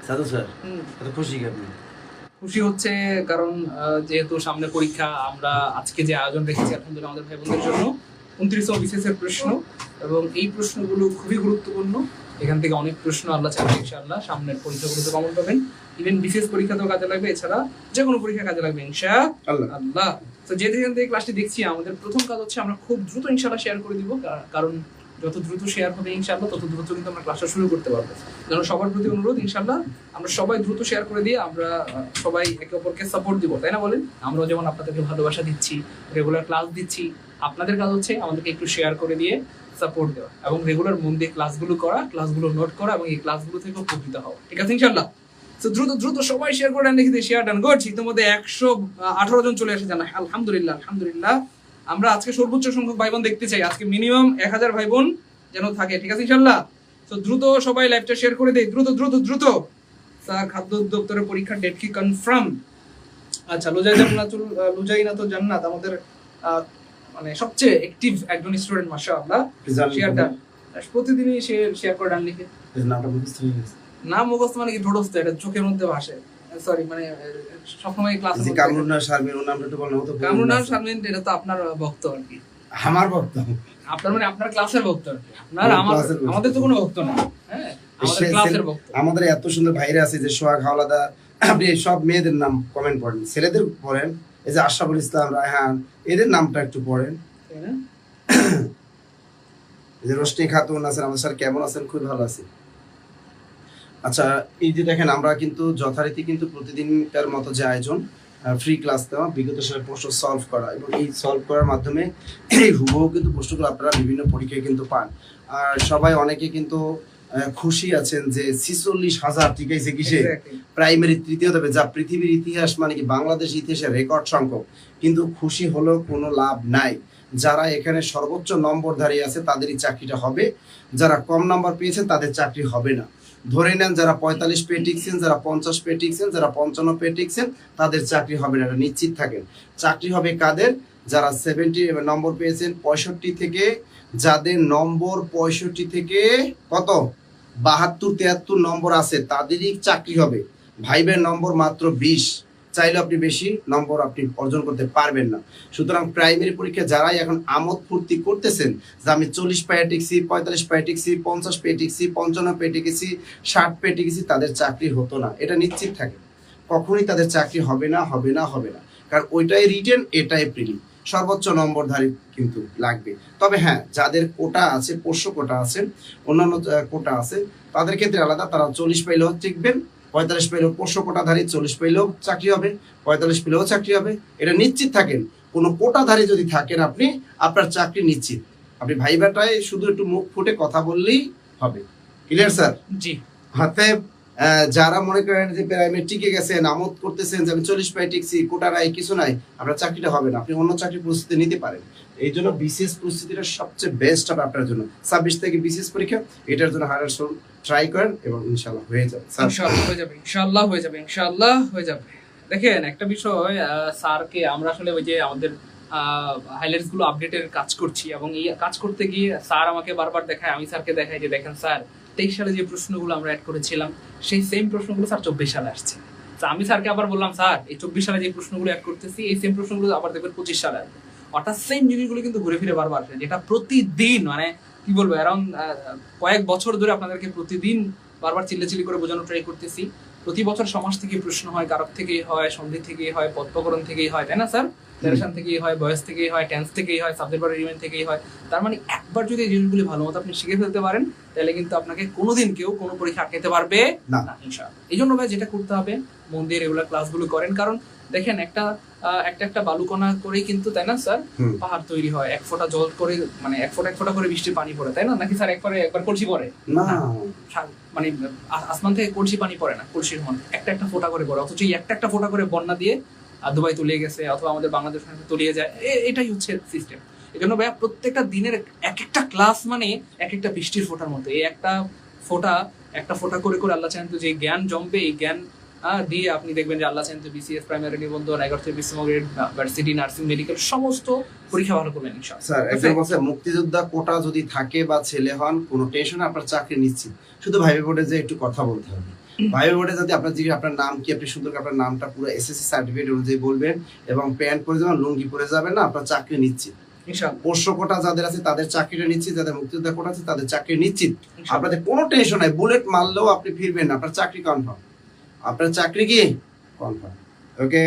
সাদু sir এত খুশি কেন? খুশি হচ্ছে কারণ যেহেতু সামনে পরীক্ষা, আমরা আজকে যে আয়োজন রেখেছি আলহামদুলিল্লাহ আমাদের ভাই বোনদের জন্য 29 বিসিএস এর প্রশ্ন, এবং এই প্রশ্নগুলো খুবই গুরুত্বপূর্ণ। এখান থেকে অনেক প্রশ্ন আল্লাহ চাইলে ইনশাআল্লাহ সামনের পরীক্ষাগুলোতে কমন পাবেন। ইভেন বিসিএস পরীক্ষাতেও কাজে লাগবে, এছাড়া যে কোনো পরীক্ষা কাজে লাগবে ইনশাআল্লাহ। তো যেখান থেকে ক্লাসটি দেখছি, আমাদের প্রথম কাজ হচ্ছে আমরা খুব দ্রুত ইনশাআল্লাহ শেয়ার করে দিব, কারণ যত দ্রুত শেয়ার হবে ইনশাআল্লাহ তত দ্রুত কিন্তু আমরা ক্লাসটা শুরু করতে পারবো। যেন সবার প্রতি অনুরোধ ইনশাআল্লাহ আমরা সবাই দ্রুত শেয়ার করে দিয়ে আমরা সবাই একে অপরকে সাপোর্ট দিব, তাই না বলেন? আমরাও যেমন আপনাদেরকে ভালোবাসা দিচ্ছি, রেগুলার ক্লাস দিচ্ছি, আপনাদের কাজ হচ্ছে আমাদেরকে একটু শেয়ার করে দিয়ে সাপোর্ট দেওয়া এবং রেগুলার মন দিয়ে ক্লাসগুলো করা, ক্লাসগুলো নোট করা এবং এই ক্লাসগুলো থেকে উপকৃত হওয়া। ঠিক আছে ইনশাআল্লাহ? তো দ্রুত দ্রুত সবাই শেয়ার করে লিখে দিয়ে শেয়ার ডান করছি। ইতিমধ্যে 118 জন চলে এসে জানা আলহামদুলিল্লাহ আলহামদুলিল্লাহ। আমরা আজকে সর্বোচ্চ সংখ্যক ভাই বোন দেখতে চাই, আজকে মিনিমাম 1000 ভাই বোন যেন থাকে। ঠিক আছে ইনশাআল্লাহ? তো দ্রুত সবাই লাইভটা শেয়ার করে দেই, দ্রুত দ্রুত দ্রুত। স্যার খাদ্য দপ্তরের পরীক্ষার ডেট কি কনফার্ম? আচ্ছা, লুজাইনা তো জান্নাত আমাদের মানে সবচেয়ে অ্যাক্টিভ একজন স্টুডেন্ট মাশাআল্লাহ। শেয়ার ডান, প্রতিদিনই শেয়ার করে ডান লিখে। নাম মুখস্থ মানে কি ঠোঁটস্থ, এটা চোখের মধ্যে ভাসে। সরি মানে সবসময় ক্লাসে যে কামরুন্না শারমিন ওর নামটা একটু বলুন তো। কামরুন্না শারমিন এটা তো আপনার ভক্ত আর কি। আমার ভক্ত? আপনার মানে আপনার ক্লাসের ভক্ত আর কি। আপনার আমাদের তো কোনো ভক্ত না। হ্যাঁ, আমাদের ক্লাসের ভক্ত। আমাদের এত সুন্দর ভাইরা আছে যে সোহাগ হাওলাদার, আপনি সব মেয়েদের নাম কমেন্ট করেন, ছেলেদের পড়েন, এই যে আশরাফুল ইসলাম, রায়হান, এদের নামটা একটু পড়েন। এই যে রোশনি খাতুন আছেন, আমাদের স্যার কেমন আছেন? খুব ভালো আছি। আচ্ছা, এই যে দেখেন আমরা কিন্তু যথারীতি কিন্তু প্রতিদিনকার মতো যে আয়োজন, ফ্রি ক্লাস দেওয়া, বিগত সালের প্রশ্ন সলভ করা, এবং এই সলভ করার মাধ্যমে এই হুবহু কিন্তু প্রশ্নগুলো আপনারা বিভিন্ন পরীক্ষায় কিন্তু পান। আর সবাই অনেকে কিন্তু খুশি আছেন যে 46,000 টিকাইছে কিসে? প্রাইমারি তৃতীয় ধাপে, যা পৃথিবীর ইতিহাস মানে কি বাংলাদেশ ইতিহাসের রেকর্ড সংখ্যক। কিন্তু খুশি হলেও কোনো লাভ নাই। যারা এখানে সর্বোচ্চ নম্বরধারী আছে তাদেরই চাকরিটা হবে, যারা কম নাম্বার পেয়েছেন তাদের চাকরি হবে না। ধরে নেন যারা 45 পেয়ে টিকছেন, যারা 50 পেয়ে টিকছেন, যারা 55 পেয়ে টিকছেন, তাদের চাকরি হবে না, এটা নিশ্চিত থাকেন। চাকরি হবে কাদের? যারা 70 নম্বর পেয়েছেন 65 থেকে, যাদের নম্বর 65 থেকে কত 72 73 নম্বর আছে তাদেরই চাকরি হবে। ভাইবের নম্বর মাত্র 20, চাইলে আপনি বেশি নম্বর আপনি অর্জন করতে পারবেন না। সুতরাং প্রাইমারি পরীক্ষা যারাই এখন আমোদ ফুর্তি করতেছেন যে আমি 40 পেয়ে টিকছি, 45 পেয়ে টিকছি, 50 পেয়ে টিকছি, 55 পেয়ে টিকেছি, 60 পেয়ে টিকেছি, তাদের চাকরি হতো না, এটা নিশ্চিত থাকে। কখনই তাদের চাকরি হবে না, হবে না, হবে না। কারণ ওইটাই রিটেন, এটাই প্রিলি, সর্বোচ্চ নম্বরধারী কিন্তু লাগবে। তবে হ্যাঁ, যাদের কোটা আছে, পোষ্য কোটা আছে, অন্যান্য কোটা আছে, তাদের ক্ষেত্রে আলাদা, তারা 40 পাইলেও টিকবেন, 45 পেলেও পোষ্য কোটাধারী, 40 পেলেও চাকরি হবে, 45 পেলেও চাকরি হবে, এটা নিশ্চিত থাকেন। কোনো কোটাধারী যদি থাকেন আপনি, আপনার চাকরি নিশ্চিত। আপনি ভাইবাটায় শুধু একটু মুখ ফুটে কথা বললেই হবে। Clear sir? জি। হাতে যারা মনে করেন যে প্রাইমারি টিকে গেছেন, আমোদ করতেছেন যে আমি 40 পাই টিকছি, কোটা নাই, কিছু নাই, আপনার চাকরিটা হবে না, আপনি অন্য চাকরির প্রস্তুতি নিতে পারেন। এই জন্য বিসিএস প্রস্তুতিটা সবচেয়ে বেস্ট হবে আপনার জন্য। 26 থেকে বিসিএস পরীক্ষা, এটার জন্য হার্ড ট্রাই করেন এবং ইনশাআল্লাহ হয়ে যাবে। ইনশাআল্লাহ হয়ে যাবে, ইনশাআল্লাহ হয়ে যাবে, ইনশাআল্লাহ হয়ে যাবে। দেখেন একটা বিষয়, স্যারকে আমরা আসলে ওই যে আমাদের হাইলাইটস গুলো আপডেটের কাজ করছি, এবং এই কাজ করতে গিয়ে স্যার আমাকে বারবার দেখায়, আমি স্যারকে দেখাই যে দেখেন স্যার 23 সালে যে প্রশ্নগুলো আমরা অ্যাড করেছিলাম সেই সেম প্রশ্নগুলো স্যার 24 সালে আসছে। তো আমি স্যারকে আবার বললাম স্যার এই 24 সালে যে প্রশ্নগুলো অ্যাড করতেছি এই সেম প্রশ্নগুলো আবার দেখবেন 25 সালে আসবে। অর্থাৎ সেম জিনিসগুলো কিন্তু ঘুরে ফিরে বারবার আসে, যেটা প্রতিদিন মানে কি বলবো অ্যারাউন্ড কয়েক বছর ধরে আপনাদেরকে প্রতিদিন বারবার চিল্লাচিল্লি করে বোঝানোর ট্রাই করতেছি। প্রতি বছর সমাজ থেকে প্রশ্ন হয়, কারক থেকেই হয়, সন্ধি থেকেই হয়, পদপ্রকরণ থেকেই হয়, তাই না স্যার? জেনারেশন থেকেই হয়, বয়স থেকেই হয়, টেন্স থেকেই হয়, সাবজেক্ট ভার্ব এলিমেন্ট থেকেই হয়। তার মানে একবার যদি এই জিনিসগুলি ভালো মতো আপনি শিখে ফেলতে পারেন, তাহলে কিন্তু আপনাকে কোনোদিন কেউ কোনো পরীক্ষা আটকাতে পারবে না ইনশাআল্লাহ। এই জন্য ভাই যেটা করতে হবে, মন দিয়ে রেগুলার ক্লাসগুলো করেন। কারণ দেখেন একটা বালুকণা করেই কিন্তু, তাই না স্যার, পাহাড় তৈরি হয়। এক ফোঁটা জল করে মানে এক ফোঁটা করে বৃষ্টির পানি পড়ে, তাই না? নাকি স্যার একবার কলসি পড়ে না, মানে আসমান থেকে কলসি পানি পড়ে না, কলসির মন একটা ফোঁটা করে পড়ে। অথচ এই একটা ফোঁটা করে বন্যা দিয়ে দুবাই তলিয়ে গেছে, অথবা আমাদের বাংলাদেশ তলিয়ে যায়। এটাই হচ্ছে সিস্টেম। এই জন্য ভাইয়া প্রত্যেকটা দিনের এক একটা ক্লাস মানে এক একটা বৃষ্টির ফোঁটার মতো। এই একটা ফোঁটা করে করে আল্লাহ চান তো যে জ্ঞান জমবে, এই জ্ঞান দিয়ে আপনি দেখবেন যে আল্লাহ চান তো বিসিএস, প্রাইমারি নিবন্ধন, 11 থেকে 20 গ্রেড, ভার্সিটি, নার্সিং, মেডিকেল সমস্ত পরীক্ষা ভালো করবেন ইনশাআল্লাহ। স্যার একজন বলছে মুক্তিযোদ্ধা কোটা যদি থাকে বা ছেলে হন, কোনো টেনশন, আপনার চাকরি নিশ্চিত। শুধু ভাইবে বোর্ডে যে একটু কথা বলতে হবে, ভাইয়ের বোর্ডে যদি আপনার জিজ্ঞেস আপনার নাম কি, আপনি সুন্দর করে আপনার নামটা পুরো এসএসসি সার্টিফিকেট অনুযায়ী বলবেন এবং প্যান্ট পরে যাবেন, লুঙ্গি পরে যাবেন না, আপনার চাকরি নিশ্চিত। ইনশাআল্লাহ পোষ্য কোটা যাদের আছে তাদের চাকরিটা নিশ্চিত, যাদের মুক্তিযোদ্ধা কোটা আছে তাদের চাকরি নিশ্চিত। ইনশাআল্লাহ। আপনাদের কোনো টেনশন নাই, বুলেট মারলেও আপনি ফিরবেন না, আপনার চাকরি কনফার্ম, আপনার চাকরি কি কনফার্ম। ওকে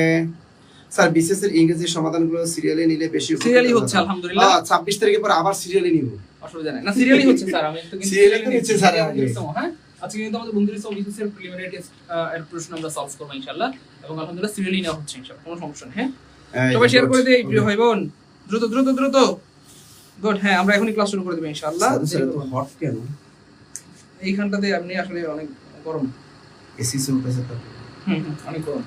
স্যার, বিসিএস এর ইংরেজি সমাধানগুলো সিরিয়ালে নিলে বেশি সিরিয়ালি হচ্ছে আলহামদুলিল্লাহ। 26 তারিখের পর আবার সিরিয়ালে নিব, অসুবিধা নাই। না সিরিয়ালি হচ্ছে স্যার, আমি একটু কিন্তু Serially তো নিচ্ছে স্যার আগে। হ্যাঁ আজকে কিন্তু আমাদের বন্ধুদের সব বিসিএস এর প্রিলিমিনারি টেস্ট এর প্রশ্ন আমরা সলভ করব ইনশাআল্লাহ, এবং আলহামদুলিল্লাহ সিরিয়ালি নেওয়া হচ্ছে ইনশাআল্লাহ, কোনো সমস্যা নেই। হ্যাঁ সবাই শেয়ার করে দেই প্রিয় ভাই বোন, দ্রুত দ্রুত দ্রুত। গুড, হ্যাঁ আমরা এখনই ক্লাস শুরু করে দেব ইনশাআল্লাহ। হট কেন এইখানটাতে আপনি আসলে অনেক গরম, এসি চলতেছে তো। অনেক গরম।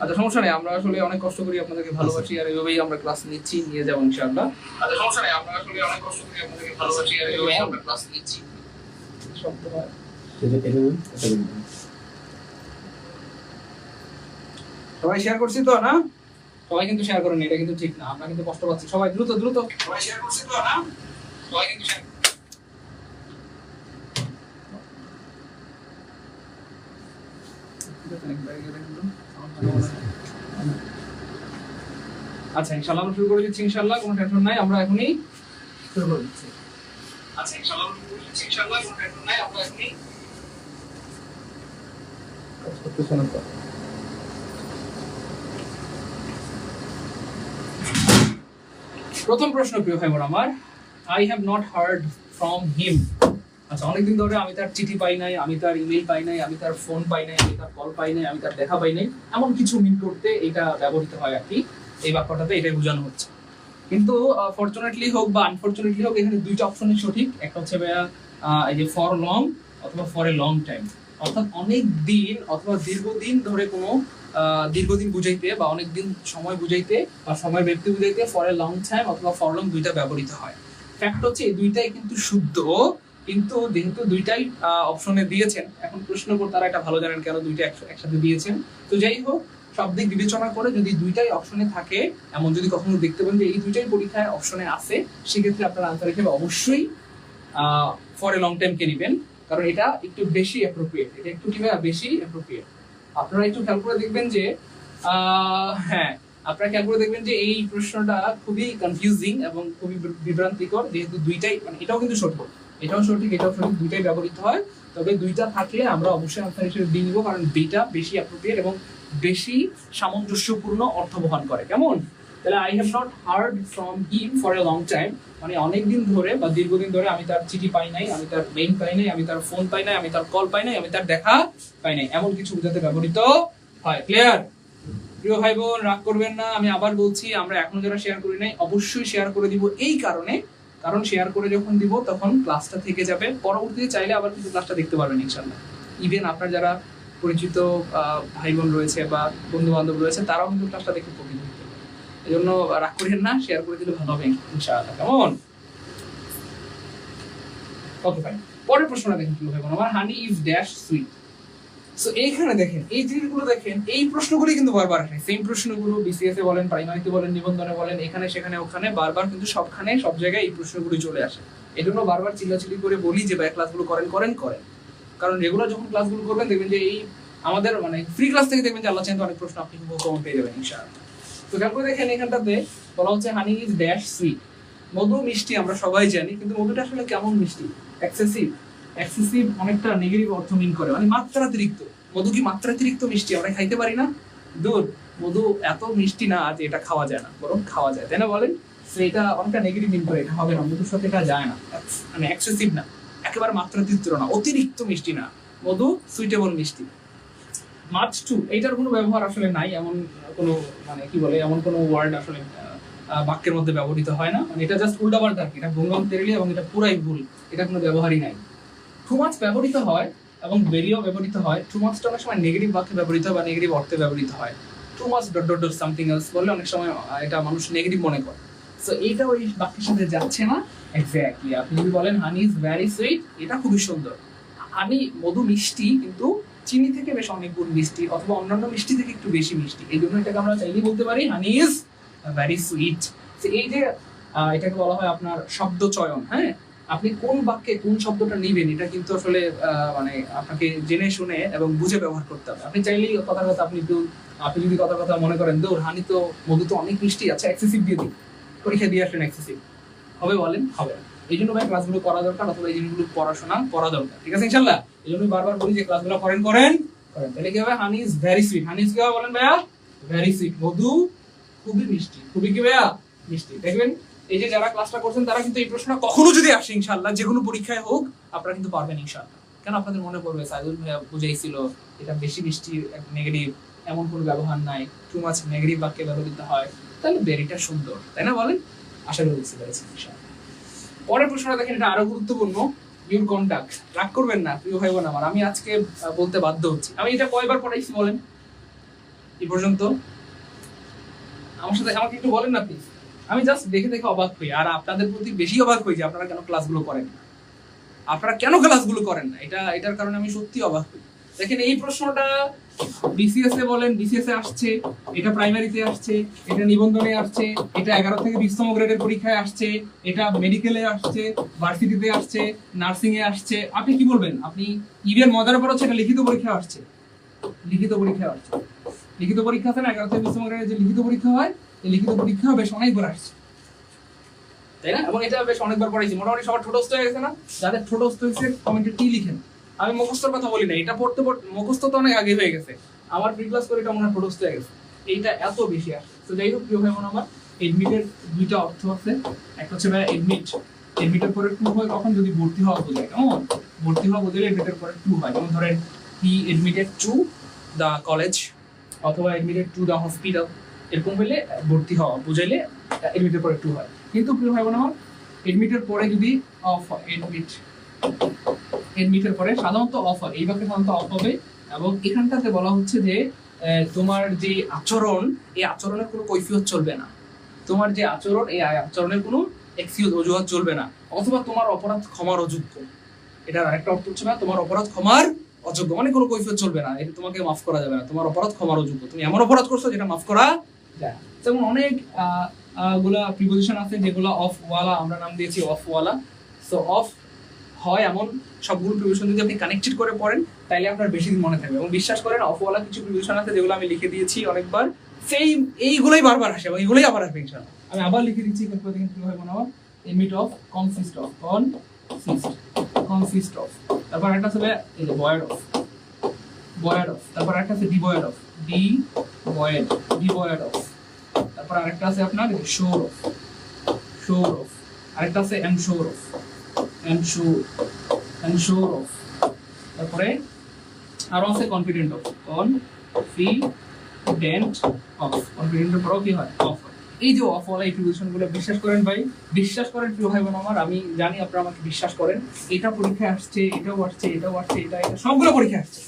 আচ্ছা সমস্যা নেই, আমরা আসলে অনেক কষ্ট করি, আপনাদেরকে ভালোবাসি, আর এইভাবেই আমরা ক্লাস নিচ্ছি, নিয়ে যাবো ইনশাআল্লাহ। আচ্ছা সমস্যা নেই, আমরা আসলে অনেক কষ্ট করি, আপনাদেরকে ভালোবাসি, আর এইভাবেই আমরা ক্লাস নিচ্ছি। শব্দ হয় সবাই শেয়ার করছি তো না? সবাই কিন্তু শেয়ার করেন, এটা কিন্তু ঠিক না, আমরা কিন্তু কষ্ট পাচ্ছি। সবাই দ্রুত দ্রুত সবাই শেয়ার করছি তো না? সবাই কিন্তু শেয়ার। আচ্ছা ইনশাআল্লাহ আমরা শুরু করে দিচ্ছি ইনশাআল্লাহ, কোনো টেনশন নাই, আমরা এখনই শুরু করে দিচ্ছি। আচ্ছা ইনশাআল্লাহ আমরা শুরু করে দিচ্ছি ইনশাআল্লাহ, কোনো টেনশন নাই, আমরা এখনই প্রথম প্রশ্ন প্রিয় ভাই বোন আমার, I have not hard from him. আচ্ছা অনেকদিন ধরে আমি তার চিঠি পাই নাই, আমি তার ইমেল পাই নাই, আমি তার ফোন পাই নাই, আমি তার কল পাই নাই, আমি তার দেখা পাই নাই, এমন কিছু মিন করতে এটা ব্যবহৃত হয় আর কি, এই বাক্যটাতে এটাই বোঝানো হচ্ছে। কিন্তু ফরচুনেটলি হোক বা আনফরচুনেটলি হোক, এখানে দুইটা অপশনই সঠিক। একটা হচ্ছে এই যে ফর লং অথবা ফর এ লং টাইম, অর্থাৎ অনেক দিন অথবা দীর্ঘদিন ধরে কোনো দীর্ঘদিন বুঝাইতে বা অনেক দিন সময় বুঝাইতে বা সময় ব্যক্তি বুঝাইতে ফর এ লং টাইম অথবা ফর লং দুইটা ব্যবহৃত হয়। ফ্যাক্ট হচ্ছে এই দুইটাই কিন্তু শুদ্ধ, কিন্তু যেহেতু দুইটাই অপশনে দিয়েছেন, এখন প্রশ্ন করতে তারা এটা ভালো জানেন কেন দুইটা একসাথে দিয়েছেন। তো যাই হোক, সব দিক বিবেচনা করে যদি দুইটাই অপশনে থাকে, এমন যদি কখনো দেখতে পান যে এই দুইটাই পরীক্ষায় অপশনে আছে, সেক্ষেত্রে আপনার আনসার হিসেবে অবশ্যই ফর এ লং টাইম কে নেবেন, কারণ এটা একটু বেশি অ্যাপ্রোপ্রিয়েট, এটা একটু কি বেশি অ্যাপ্রোপ্রিয়েট। আপনারা একটু খেয়াল করে দেখবেন যে হ্যাঁ আপনারা খেয়াল করে দেখবেন যে এই প্রশ্নটা খুবই কনফিউজিং এবং খুবই বিভ্রান্তিকর, যেহেতু দুইটাই মানে এটাও কিন্তু সঠিক, এটাও সঠিক, এটাও সঠিক, দুইটাই ব্যবহৃত হয়। তবে দুইটা থাকলে আমরা অবশ্যই আনসার হিসেবে বি নিব, কারণ দুইটা বেশি অ্যাপ্রোপ্রিয়েট এবং বেশি সামঞ্জস্যপূর্ণ অর্থ বহন করে। কেমন? তাহলে I have not hard from him for a long time, মানে অনেকদিন ধরে বা দীর্ঘদিন ধরে আমি তার চিঠি পাই নাই, আমি তার মেইল পাই নাই, আমি তার ফোন পাই নাই, আমি তার কল পাই নাই, আমি তার দেখা পাই নাই, এমন কিছু বোঝাতে ব্যবহৃত হয়। ক্লিয়ার? প্রিয় ভাই বোন রাগ করবেন না, আমি আবার বলছি, আমরা এখনো যারা শেয়ার করি নাই অবশ্যই শেয়ার করে দিব, এই কারণে কারণ শেয়ার করে যখন দিব তখন ক্লাসটা থেকে যাবে, পরবর্তীতে চাইলে আবার কিন্তু ক্লাসটা দেখতে পারবেন ইনশাআল্লাহ। ইভেন আপনার যারা পরিচিত ভাই বোন রয়েছে বা বন্ধু বান্ধব রয়েছে, তারাও কিন্তু ক্লাসটা দেখে উপকৃত হতে পারে। এই জন্য রাগ করেন না, শেয়ার করে দিলে ভালো হবে ইনশাআল্লাহ। কেমন? Okay fine. পরের প্রশ্নটা দেখেন প্রিয় ভাই বোন আমার, হানি ইজ ড্যাশ সুইট। সো এইখানে দেখেন, এই জিনিসগুলো দেখেন, এই প্রশ্নগুলো কিন্তু বারবার আসে, সেম প্রশ্নগুলো বিসিএস এ বলেন, প্রাইমারিতে বলেন, নিবন্ধনে বলেন, এখানে সেখানে ওখানে বারবার কিন্তু সবখানে সব জায়গায় এই প্রশ্নগুলো চলে আসে। এই জন্য বারবার চিল্লাচিল্লি করে বলি যে ভাই ক্লাসগুলো করেন করেন করেন, কারণ রেগুলার যখন ক্লাসগুলো করবেন দেখবেন যে এই আমাদের মানে ফ্রি ক্লাস থেকে দেখবেন যে আল্লাহ চাইতে অনেক প্রশ্ন আপনি খুব কম পেয়ে যাবেন ইনশাআল্লাহ। তো খেয়াল করে দেখেন এখানটাতে বলা হচ্ছে হানি ইজ ড্যাশ সুইট। মধু মিষ্টি আমরা সবাই জানি, কিন্তু মধুটা আসলে কেমন মিষ্টি? এক্সেসিভ। এক্সেসিভ অনেকটা নেগেটিভ অর্থ মিন করে, মানে মাত্রাতিরিক্ত। মধু কি মাত্রাতিরিক্ত মিষ্টি? আমরা খাইতে পারি না? দূর, মধু এত মিষ্টি না যে এটা খাওয়া যায় না, বরং খাওয়া যায়, তাই না বলেন? তো এটা অনেকটা নেগেটিভ মিন করে, এটা হবে না, মধুর সাথে এটা যায় না, মানে এক্সেসিভ না, একেবারে মাত্রাতিরিক্ত না, অতিরিক্ত মিষ্টি না, মধু সুইটেবল মিষ্টি। মাচ টু, এইটার কোনো ব্যবহার আসলে নাই, এমন কোনো মানে কি বলে এমন কোনো ওয়ার্ড আসলে বাক্যের মধ্যে ব্যবহৃত হয় না, মানে এটা জাস্ট উল্টাপাল্টা আর কি, এটা ভঙ্গম তেরেলি এবং এটা পুরাই ভুল, এটা কোনো ব্যবহারই নাই। টু মাচ ব্যবহৃত হয় এবং ভেরিও ব্যবহৃত হয়। টু মাচটা অনেক সময় নেগেটিভ বাক্যে ব্যবহৃত হয় বা নেগেটিভ অর্থে ব্যবহৃত হয়। Too much dot dot dot something else বললে অনেক সময় এটা মানুষ নেগেটিভ মনে করে, সো এইটা ওই বাক্যের সাথে যাচ্ছে না। এক্স্যাক্টলি, আপনি যদি বলেন হানি ইজ ভেরি সুইট, এটা খুবই সুন্দর। হানি মধু মিষ্টি, কিন্তু চিনি থেকে বেশ অনেক গুণ মিষ্টি, অথবা অন্যান্য মিষ্টি থেকে একটু বেশি মিষ্টি, এই জন্য এটাকে আমরা চাইলেই বলতে পারি হানি ইজ ভেরি সুইট। এই যে এটাকে বলা হয় আপনার শব্দ চয়ন, হ্যাঁ, আপনি কোন বাক্যে কোন শব্দটা নিবেন এটা কিন্তু আসলে মানে আপনাকে জেনে শুনে এবং বুঝে ব্যবহার করতে হবে। আপনি চাইলেই কথার কথা আপনি যদি কথার কথা মনে করেন দৌড় হানি তো মধু তো অনেক মিষ্টি, আচ্ছা এক্সেসিভ দিয়ে দিন, পরীক্ষা দিয়ে আসলেন এক্সেসিভ, হবে বলেন? হবে না। এই জন্য ভাই ক্লাসগুলো করা দরকার, অথবা এই জিনিসগুলো পড়াশোনা করা দরকার, ঠিক আছে ইনশাল্লাহ। এই জন্য বারবার বলি যে ক্লাসগুলো করেন করেন করেন, তাহলে কি হবে? হানি is very sweet. Honey is কি হবে বলেন ভাইয়া? Very sweet. মধু খুবই মিষ্টি, খুবই কি ভাইয়া? মিষ্টি। দেখবেন এই যে যারা ক্লাসটা করছেন তারা কিন্তু এই প্রশ্নটা কখনো যদি আসে ইনশাআল্লাহ, যে কোনো পরীক্ষায় হোক, আপনারা কিন্তু পারবেন ইনশাআল্লাহ। কেন আপনাদের মনে পড়বে সাইদুল ভাইয়া বুঝাইছিল এটা বেশি মিষ্টি নেগেটিভ, এমন কোনো ব্যবহার নাই, টু মাচ নেগেটিভ বাক্যে ব্যবহৃত হয়, তাহলে বেরিটা সুন্দর, তাই না বলেন? আশা করি বুঝতে পেরেছেন ইনশাআল্লাহ। পরের প্রশ্নটা দেখেন, এটা আরো গুরুত্বপূর্ণ। ইউর কন্ডাক্ট, রাগ করবেন না প্রিয় ভাই বোন আমার, আমি আজকে বলতে বাধ্য হচ্ছি। আমি এটা কয়বার পড়াইছি বলেন এই পর্যন্ত? আমার সাথে আমাকে একটু বলেন না প্লিজ। আমি জাস্ট দেখে দেখে অবাক হই, আর আপনাদের প্রতি বেশি অবাক হই যে আপনারা কেন ক্লাসগুলো করেন না। আপনারা কেন ক্লাসগুলো করেন না, এটার কারণে আমি সত্যি অবাক হই। দেখেন এই প্রশ্নটা বিসিএস এ বলেন, বিসিএস এ আসছে, এটা প্রাইমারিতে আসছে, এটা নিবন্ধনে আসছে, এটা 11 থেকে 20তম গ্রেডের পরীক্ষায় আসছে, এটা মেডিকেলে আসছে, ভার্সিটিতে আসছে, নার্সিং এ আসছে। আপনি কি বলবেন? আপনি ইভেন মজার ব্যাপার হচ্ছে এটা লিখিত পরীক্ষা আসছে, লিখিত পরীক্ষা আসছে, লিখিত পরীক্ষা আছে না 11 থেকে 20তম গ্রেডের যে লিখিত পরীক্ষা হয়, এই লিখিত পরীক্ষা বেশ অনেকবার আসছে, তাই না? এবং এটা বেশ অনেকবার পড়াইছি, মোটামুটি সবার ঠোঁটস্থ হয়ে গেছে না? যাদের ঠোঁটস্থ হয়েছে কমেন্টে টি লিখেন। আমি মুখস্থর কথা বলি না, এটা পড়তে পড়তে মুখস্থ তো অনেক আগে হয়ে গেছে, আমার প্রি ক্লাস করে এটা মনে হয় ঠোঁটস্থ হয়ে গেছে, এইটা এত বেশি আসে। তো যাই হোক প্রিয় ভাই বোন আমার, এডমিটের দুইটা অর্থ আছে। একটা হচ্ছে ভাই এডমিট, এডমিটের পরে টু হয় কখন? যদি ভর্তি হওয়া বোঝায়, কেমন? ভর্তি হওয়া বোঝালে এডমিটের পরে টু হয়। যেমন ধরেন হি এডমিটেড টু দ্য কলেজ, অথবা এডমিটেড টু দ্য হসপিটাল, এরকম হলে ভর্তি হওয়া বুঝাইলে এডমিটের পরে টু হয়। কিন্তু প্রিয় ভাই বোন আমার, এডমিটের পরে যদি অফ হয়, এডমিটের পরে সাধারণত অফ হয়, এই বাক্যে সাধারণত অফ হবে। এবং এখানটাতে বলা হচ্ছে যে তোমার যে আচরণ, এই আচরণের কোনো কৈফিয়ত চলবে না, তোমার যে আচরণ, এই আচরণের কোনো এক্সকিউজ, অজুহাত চলবে না, অথবা তোমার অপরাধ ক্ষমার অযোগ্য। এটার আরেকটা অর্থ হচ্ছে না, তোমার অপরাধ ক্ষমার অযোগ্য, মানে কোনো কৈফিয়ত চলবে না, এটা তোমাকে মাফ করা যাবে না, তোমার অপরাধ ক্ষমার অযোগ্য, তুমি এমন অপরাধ করছো যেটা মাফ করা যায়। যেমন অনেক গুলা প্রিপোজিশন আছে যেগুলো অফ ওয়ালা, আমরা নাম দিয়েছি অফ ওয়ালা। সো অফ হয় এমন সবগুলো প্রিপোজিশন যদি আপনি কানেক্টেড করে পড়েন তাইলে আপনার বেশি দিন মনে থাকবে। এবং বিশ্বাস করেন অফ ওয়ালা কিছু প্রিপোজিশন আছে যেগুলো আমি লিখে দিয়েছি অনেকবার, সেই এইগুলোই বারবার আসে এবং এইগুলোই আবার আসবে ইনশাআল্লাহ। আমি আবার লিখে দিচ্ছি, এরপর দেখেন কি হয় মনে হয়। Emit of, consist of, consist of, তারপর একটা আছে এই যে ভয়েড অফ, ভয়েড অফ, তারপর একটা আছে ডিভয়েড অফ, ডিভয়েড অফ, তারপর আরেকটা আছে আপনার শোর অফ, আরেকটা আছে এনশোর অফ, এনশোর অফ, তারপরে আরো আছে কনফিডেন্ট অফ, কনফিডেন্টের পরেও কি হয়? অফ হয়। এই যে অফ ওয়ালা এই প্রিপোজিশনগুলো বিশ্বাস করেন ভাই, বিশ্বাস করেন প্রিয় ভাই বোন আমার, আমি জানি আপনারা আমাকে বিশ্বাস করেন, এটা পরীক্ষায় আসছে, এটাও আসছে, এটা সবগুলো পরীক্ষায় আসছে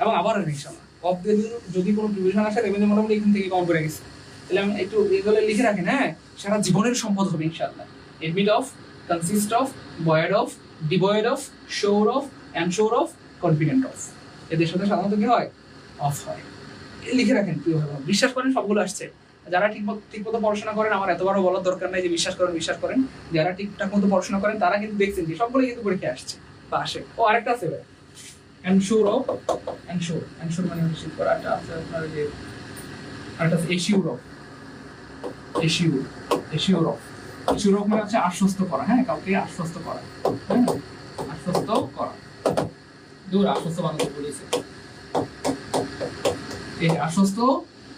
এবং আবার আসবে ইনশাআল্লাহ। অফ দিয়ে যদি কোনো প্রিপোজিশন আসে দেখবেন মোটামুটি এখান থেকে কম করে গেছে, তাহলে আমি একটু এগুলো লিখে রাখেন, হ্যাঁ, সারা জীবনের সম্পদ হবে ইনশাআল্লাহ। Admit of, consist of, void of, devoid of, sure of, ensure of, confident of, এদের সাথে সাধারণত কি হয়? অফ হয়। লিখে রাখেন প্রিয় ভাই, বিশ্বাস করেন সবগুলো আসছে। যারা ঠিকমতো পড়াশোনা করেন, আমার এতবারও বলার দরকার নাই যে বিশ্বাস করেন, যারা ঠিকঠাক মতো পড়াশোনা করেন তারা কিন্তু দেখছেন যে সবগুলো কিন্তু পরীক্ষায় আসছে বা আসে। ও আরেকটা আছে ভাই, এনশোর অফ, এনশোর মানে নিশ্চিত করা, একটা আছে আপনার যে আরেকটা আছে এশিওর অফ, এশিওর অফ মানে হচ্ছে আশ্বস্ত করা, হ্যাঁ, কাউকে আশ্বস্ত করা, হ্যাঁ, আশ্বস্ত করা, দূর আশ্বস্ত বানাতে বলেছে, এই আশ্বস্ত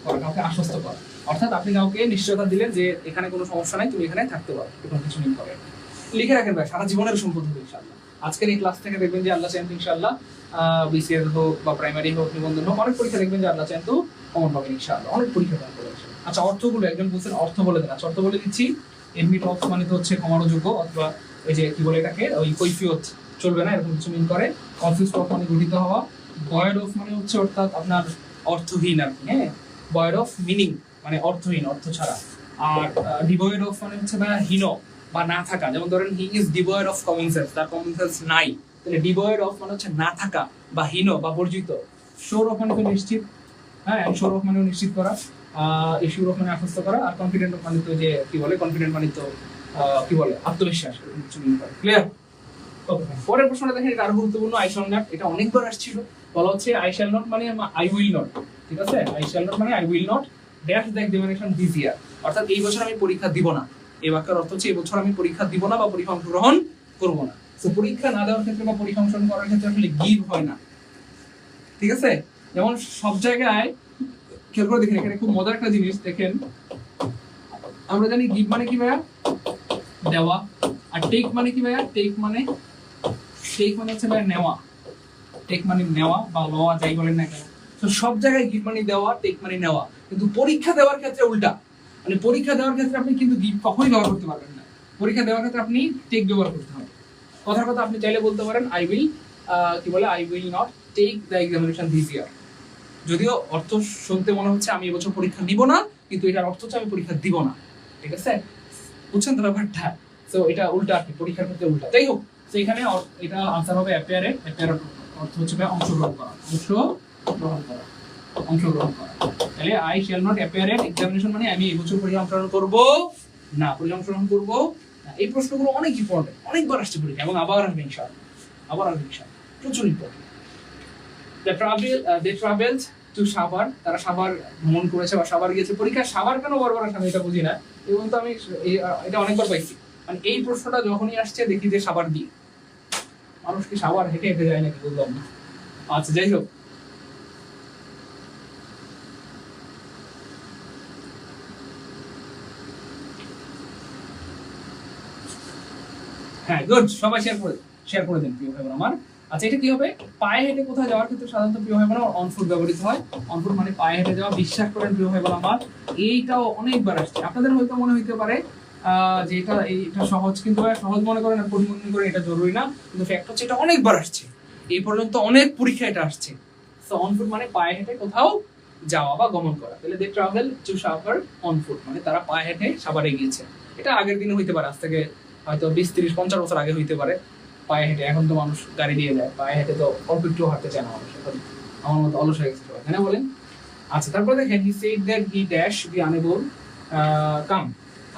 করা, কাউকে আশ্বস্ত করা, অর্থাৎ আপনি কাউকে নিশ্চয়তা দিলেন যে এখানে কোনো সমস্যা নাই, তুমি এখানে থাকতে পারো, কোনো কিছু নেই করে। লিখে রাখেন ভাই, সারা জীবনের সম্পদ হবে ইনশাআল্লাহ। আজকের এই ক্লাস থেকে দেখবেন যে আল্লাহ চান ইনশাআল্লাহ, বিসিএস হোক বা প্রাইমারি হোক, নিবন্ধন হোক, অনেক পরীক্ষা দেখবেন যে আল্লাহ চান তো কমন পাবেন ইনশাআল্লাহ, অনেক পরীক্ষা পাবেন। আচ্ছা অর্থগুলো একজন বলছেন, অর্থ বলে দেন। আচ্ছা অর্থ বলে দিচ্ছি। এডমিট অফ মানে তো হচ্ছে ক্ষমার যোগ্য, অথবা ওই যে কি বলে এটাকে, ওই কৈফিয়ত চলবে না, এরকম কিছু মিন করে। কনসিস্ট অফ মানে গঠিত হওয়া। ভয়েড অফ মানে হচ্ছে অর্থাৎ আপনার অর্থহীন আর কি, হ্যাঁ, ভয়েড অফ মিনিং মানে অর্থহীন, অর্থ ছাড়া। আর ডিভয়েড অফ মানে হচ্ছে বা হীন বা না থাকা, যেমন ধরেন he is devoid of common sense, তার কমন সেন্স নাই, তাহলে ডিভয়েড অফ মানে হচ্ছে না থাকা বা হীন বা বর্জিত। শোর অফ মানে তো নিশ্চিত, হ্যাঁ, শোর অফ মানে নিশ্চিত করা, ইস্যুর অফ মানে আশ্বস্ত করা, আর কনফিডেন্ট অফ মানে তো যে কি বলে, কনফিডেন্ট মানে তো কি বলে আত্মবিশ্বাস, কিছু ক্লিয়ার। পরের প্রশ্নটা দেখেন, এটা আরো গুরুত্বপূর্ণ। আই শ্যাল নট, এটা অনেকবার আসছিল। বলা হচ্ছে আই শ্যাল নট মানে আই উইল নট, ঠিক আছে? আই শ্যাল নট মানে I will not dash the examination this ইয়ার, অর্থাৎ এই বছর আমি পরীক্ষা দিব না। এই বাক্যের অর্থ হচ্ছে এই বছর আমি পরীক্ষা দিব না বা পরীক্ষা অংশগ্রহণ করব না। তো পরীক্ষা না দেওয়ার ক্ষেত্রে বা পরীক্ষা অংশগ্রহণ করার ক্ষেত্রে আসলে গিভ হয় না, ঠিক আছে? যেমন সব জায়গায় খেয়াল করে দেখেন, এখানে খুব মজার একটা জিনিস দেখেন, আমরা জানি গিভ মানে কি ভাইয়া? দেওয়া। আর টেক মানে কি ভাইয়া? টেক মানে হচ্ছে ভাইয়া নেওয়া। টেক মানে নেওয়া বা লওয়া, যাই বলেন না কেন। তো সব জায়গায় গিভ মানে দেওয়া, টেক মানে নেওয়া। কিন্তু পরীক্ষা দেওয়ার ক্ষেত্রে উল্টা, মানে পরীক্ষা দেওয়ার ক্ষেত্রে আপনি কিন্তু গিভ কখনোই ব্যবহার করতে পারবেন না। পরীক্ষা দেওয়ার ক্ষেত্রে আপনি টেক ব্যবহার করতে হবে। কথার কথা আপনি চাইলে বলতে পারেন আই উইল কি বলে, I will not take the examination this year. যদিও অর্থ শুনতে মনে হচ্ছে আমি এবছর পরীক্ষা নিব না, কিন্তু এটার অর্থ হচ্ছে আমি পরীক্ষা দিব না, ঠিক আছে? বুঝছেন তো ব্যাপারটা? তো এটা উল্টা আর কি, পরীক্ষার ক্ষেত্রে উল্টা। যাই হোক, তো এখানে এটা আনসার হবে অ্যাপিয়ারে। অ্যাপিয়ার অর্থ হচ্ছে অংশগ্রহণ করা, অংশগ্রহণ করা। তাহলে I shall not appear at examination মানে আমি এই বছর পরীক্ষা অংশগ্রহণ করব না, পরীক্ষা অংশগ্রহণ করব না। এই প্রশ্নগুলো অনেক ইম্পর্টেন্ট, অনেকবার আসছে পরীক্ষা এবং আবার আসবে ইনশাআল্লাহ, আবার আসবে ইনশাআল্লাহ, প্রচুর important. They traveled to Savar, তারা সাভার ভ্রমণ করেছে বা সাভার গিয়েছে। পরীক্ষা সাভার কেন বারবার আসে আমি এটা বুঝি না, এবং তো আমি এটা অনেকবার পাইছি। মানে এই প্রশ্নটা যখনই আসছে দেখি যে সাভার দিয়ে, মানুষ কি সাভার হেঁটে হেঁটে যায় নাকি বুঝলাম না। আচ্ছা যাই হোক, হ্যাঁ গুড, সবাই শেয়ার করে দেন প্রিয় ভাই বোন আমার। আচ্ছা এটা কি হবে? পায়ে হেঁটে কোথায় যাওয়ার ক্ষেত্রে সাধারণত প্রিয় ভাই বোন অন ফুট ব্যবহৃত হয়। অন ফুট মানে পায়ে হেঁটে যাওয়া। বিশ্বাস করেন প্রিয় ভাই বোন আমার, এইটাও অনেকবার আসছে। আপনাদের হয়তো মনে হইতে পারে যে এটা সহজ, কিন্তু সহজ মনে করেন আর কঠিন মনে করেন এটা জরুরি না, কিন্তু ফ্যাক্ট হচ্ছে এটা অনেকবার আসছে, এই পর্যন্ত অনেক পরীক্ষা এটা আসছে। সো অন ফুট মানে পায়ে হেঁটে কোথাও যাওয়া বা গমন করা। তাহলে they travel to Savar on foot মানে তারা পায়ে হেঁটে সাভারে গিয়েছে। এটা আগের দিনে হইতে পারে, আজ থেকে হয়তো 20, 30, 50 বছর আগে হইতে পারে পায়ে হেঁটে। এখন তো মানুষ গাড়ি দিয়ে যায়, পায়ে হেঁটে তো অল্প একটু হাঁটতে চায় না মানুষ, আমার মতো অলস হয়ে গেছে, তাই না বলেন? আচ্ছা তারপরে দেখেন he said that he dash be unable come.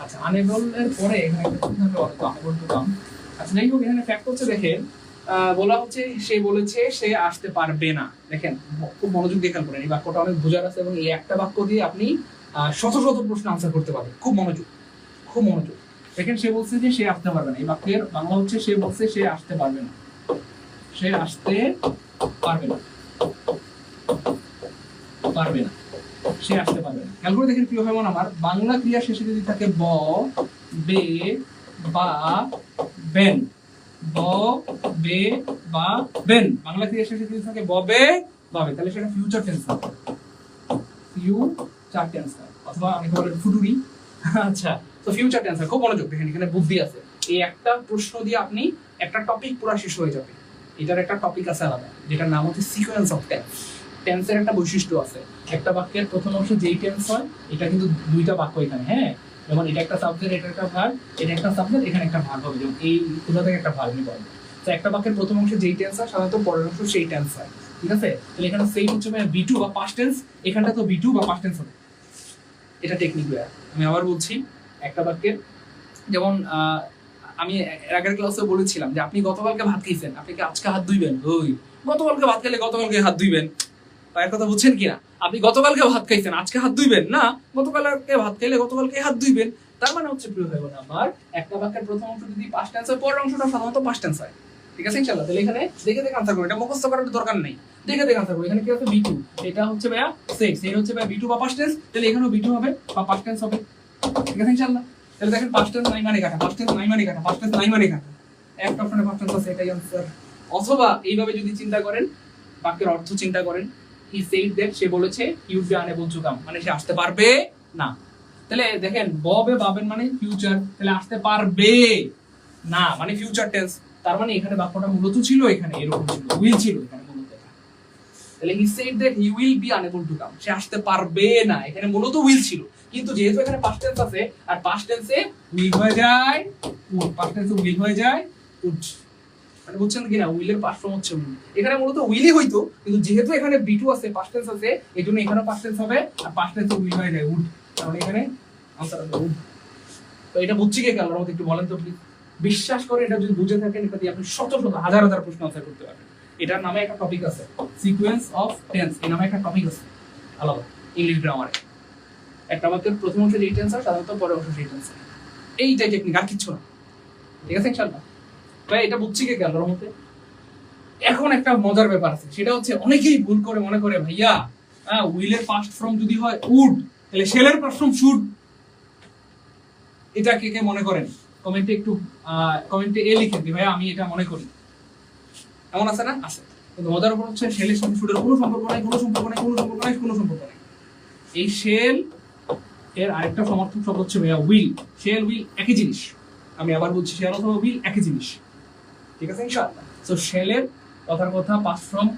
আচ্ছা আনএবল এর পরে এখানে একটা কথা হবে অর্থ আনএবল টু কাম। আচ্ছা যাই হোক, এখানে ফ্যাক্ট হচ্ছে দেখেন বলা হচ্ছে সে বলেছে সে আসতে পারবে না। দেখেন খুব মনোযোগ দিয়ে খেয়াল করেন, এই বাক্যটা অনেক বোঝার আছে এবং এই একটা বাক্য দিয়ে আপনি শত শত প্রশ্ন আনসার করতে পারবেন। খুব মনোযোগ, খুব মনোযোগ। দেখেন সে বলছে যে সে আসতে পারবে না, এই বাক্যের বাংলা হচ্ছে সে বলছে সে আসতে পারবে না, সে আসতে পারবে না, পারবে না, সে আসতে পারবে না। খেয়াল করে দেখেন প্রিয় ভাই বোন আমার, বাংলা ক্রিয়া শেষে যদি থাকে ব, বে বা বেন, ব বে বা বেন, বাংলা ক্রিয়া শেষে যদি থাকে ববে বাবে, তাহলে সেটা ফিউচার টেন্স হবে, ফিউচার টেন্স হবে, অথবা অনেকে বলেন ফুটুরি। আচ্ছা তো ফিউচার টেন্স। খুব মনোযোগ দেখেন, এখানে বুদ্ধি আছে। এই একটা প্রশ্ন দিয়ে আপনি একটা টপিক পুরো শেষ হয়ে যাবে। এটার একটা টপিক আছে আলাদা, যেটার নাম হচ্ছে সিকোয়েন্স অফ টেন্স। টেন্সের একটা বৈশিষ্ট্য আছে, একটা বাক্যের প্রথম অংশে যেই টেন্স হয়, এটা কিন্তু দুইটা বাক্য এখানে, হ্যাঁ, যেমন এটা একটা সাবজেক্ট, এটা একটা ভার্ব, এটা একটা সাবজেক্ট, এখানে একটা ভার্ব হবে, যেমন এই কোথা থেকে একটা ভার্ব নিতে হবে। তো একটা বাক্যের প্রথম অংশে যেই টেন্স হয় সাধারণত পরের অংশ সেই টেন্স হয়, ঠিক আছে? তাহলে এখানে সেই হচ্ছে বি টু বা পাস্ট টেন্স, এখানটা তো বি টু বা পাস্ট টেন্স হবে। এটা টেকনিক। আমি আবার বলছি, একটা বাক্যের যেমন আমি আগের ক্লাসে বলেছিলাম যে আপনি গতকালকে ভাত খাইছেন, আপনি কি আজকে হাত ধুইবেন? ওই গতকালকে ভাত খেলে গতকালকে হাত ধুইবেন, তার কথা বুঝছেন কিনা? আপনি গতকালকে ভাত খাইছেন, আজকে হাত ধুইবেন না, গতকালকে ভাত খাইলে গতকালকে হাত ধুইবেন। তার মানে হচ্ছে প্রিয় ভাই বোন আমার, একটা বাক্যের প্রথম অংশ যদি পাস্ট টেন্স হয়, পরের অংশটা সাধারণত পাস্ট টেন্স হয়, ঠিক আছে ইনশাআল্লাহ? তাহলে এখানে দেখে দেখে আনসার করুন, এটা মুখস্থ করার দরকার নেই, দেখে দেখে আনসার করুন। এখানে কি আছে? বি টু, এটা হচ্ছে ভাইয়া সেট, সেট হচ্ছে ভাইয়া বি টু বা পাস্ট টেন্স, তাহলে এখানেও বি টু হবে বা পাস্ট টেন্স হবে, ঠিক আছে ইনশাআল্লাহ? তাহলে দেখেন পাস্ট টেন্স নাই মানে কাটা, পাস্ট টেন্স নাই মানে কাটা, পাস্ট টেন্স নাই মানে কাটা, একটা অপশনে পাস্ট টেন্স আছে, এটাই আনসার। অথবা এইভাবে যদি চিন্তা করেন, বাক্যের অর্থ চিন্তা করেন, হি সেড দ্যাট, সে বলেছে, he would be unable to come মানে সে আসতে পারবে না। তাহলে দেখেন ববে বাবেন মানে ফিউচার, তাহলে আসতে পারবে না মানে ফিউচার টেন্স। তার মানে এখানে বাক্যটা মূলত ছিল এখানে এরকম ছিল, উইল ছিল এখানে মূলত। তাহলে he said that he will be unable to come, সে আসতে পারবে না, এখানে মূলত উইল ছিল, কিন্তু যেহেতু এখানে পাস্ট টেন্স আছে আর পাস্ট টেন্সে উইল হয়ে যায় উড, পাস্ট টেন্সে উইল হয়ে যায় উড, মানে বুঝছেন কিনা? উইলের পাস্ট ফর্ম হচ্ছে উইল, এখানে মূলত উইলই হইতো, কিন্তু যেহেতু এখানে বি টু আছে, পাস্ট টেন্স আছে, এইজন্য এখানেও পাস্ট টেন্স হবে আর পাস্ট টেন্সে উইল হয়ে যায় উড, তাহলে এখানে আনসার হবে উড। তো এটা বুঝছি কে? আল্লাহর মধ্যে একটু বলেন তো প্লিজ। বিশ্বাস করে এটা যদি বুঝে থাকেন, এটা দিয়ে আপনি শত শত হাজার হাজার প্রশ্ন আনসার করতে পারবেন। এটার নামে একটা টপিক আছে, সিকোয়েন্স অফ টেন্স, এই নামে একটা টপিক আছে আলাদা ইংলিশ গ্রামারে। একটা বাক্যের প্রথম অংশে যেই টেন্স হয় সাধারণত পরের অংশে সেই টেন্স হয়। এইটাই টেকনিক, আর কিচ্ছু না। ঠিক আছে ইনশাআল্লাহ ভাই, এটা বুঝছি কে গেল মতে। এখন একটা মজার ব্যাপার আছে, সেটা হচ্ছে অনেকেই ভুল করে মনে করে ভাইয়া উইলের পাস্ট ফর্ম যদি হয় উড, তাহলে শেলের পাস্ট ফর্ম শুড। এটা কে কে মনে করেন কমেন্টে একটু কমেন্টে লিখে দিই ভাইয়া আমি এটা মনে করি। এমন আছে না? আছে। কিন্তু মজার ব্যাপার হচ্ছে শেলের সাথে শুডের কোনো সম্পর্ক নাই, কোনো সম্পর্ক নাই, কোনো সম্পর্ক নাই, কোনো সম্পর্ক নাই। এই শেল এর আরেকটা সমর্থক শব্দ হচ্ছে ভাইয়া উইল। শেল উইল একই জিনিস। আমি আবার বলছি, শেল অথবা উইল একই জিনিস। ঠিক আছে ইনশাআল্লাহ। সো শেলের কথার কথা পাস্ট ফর্ম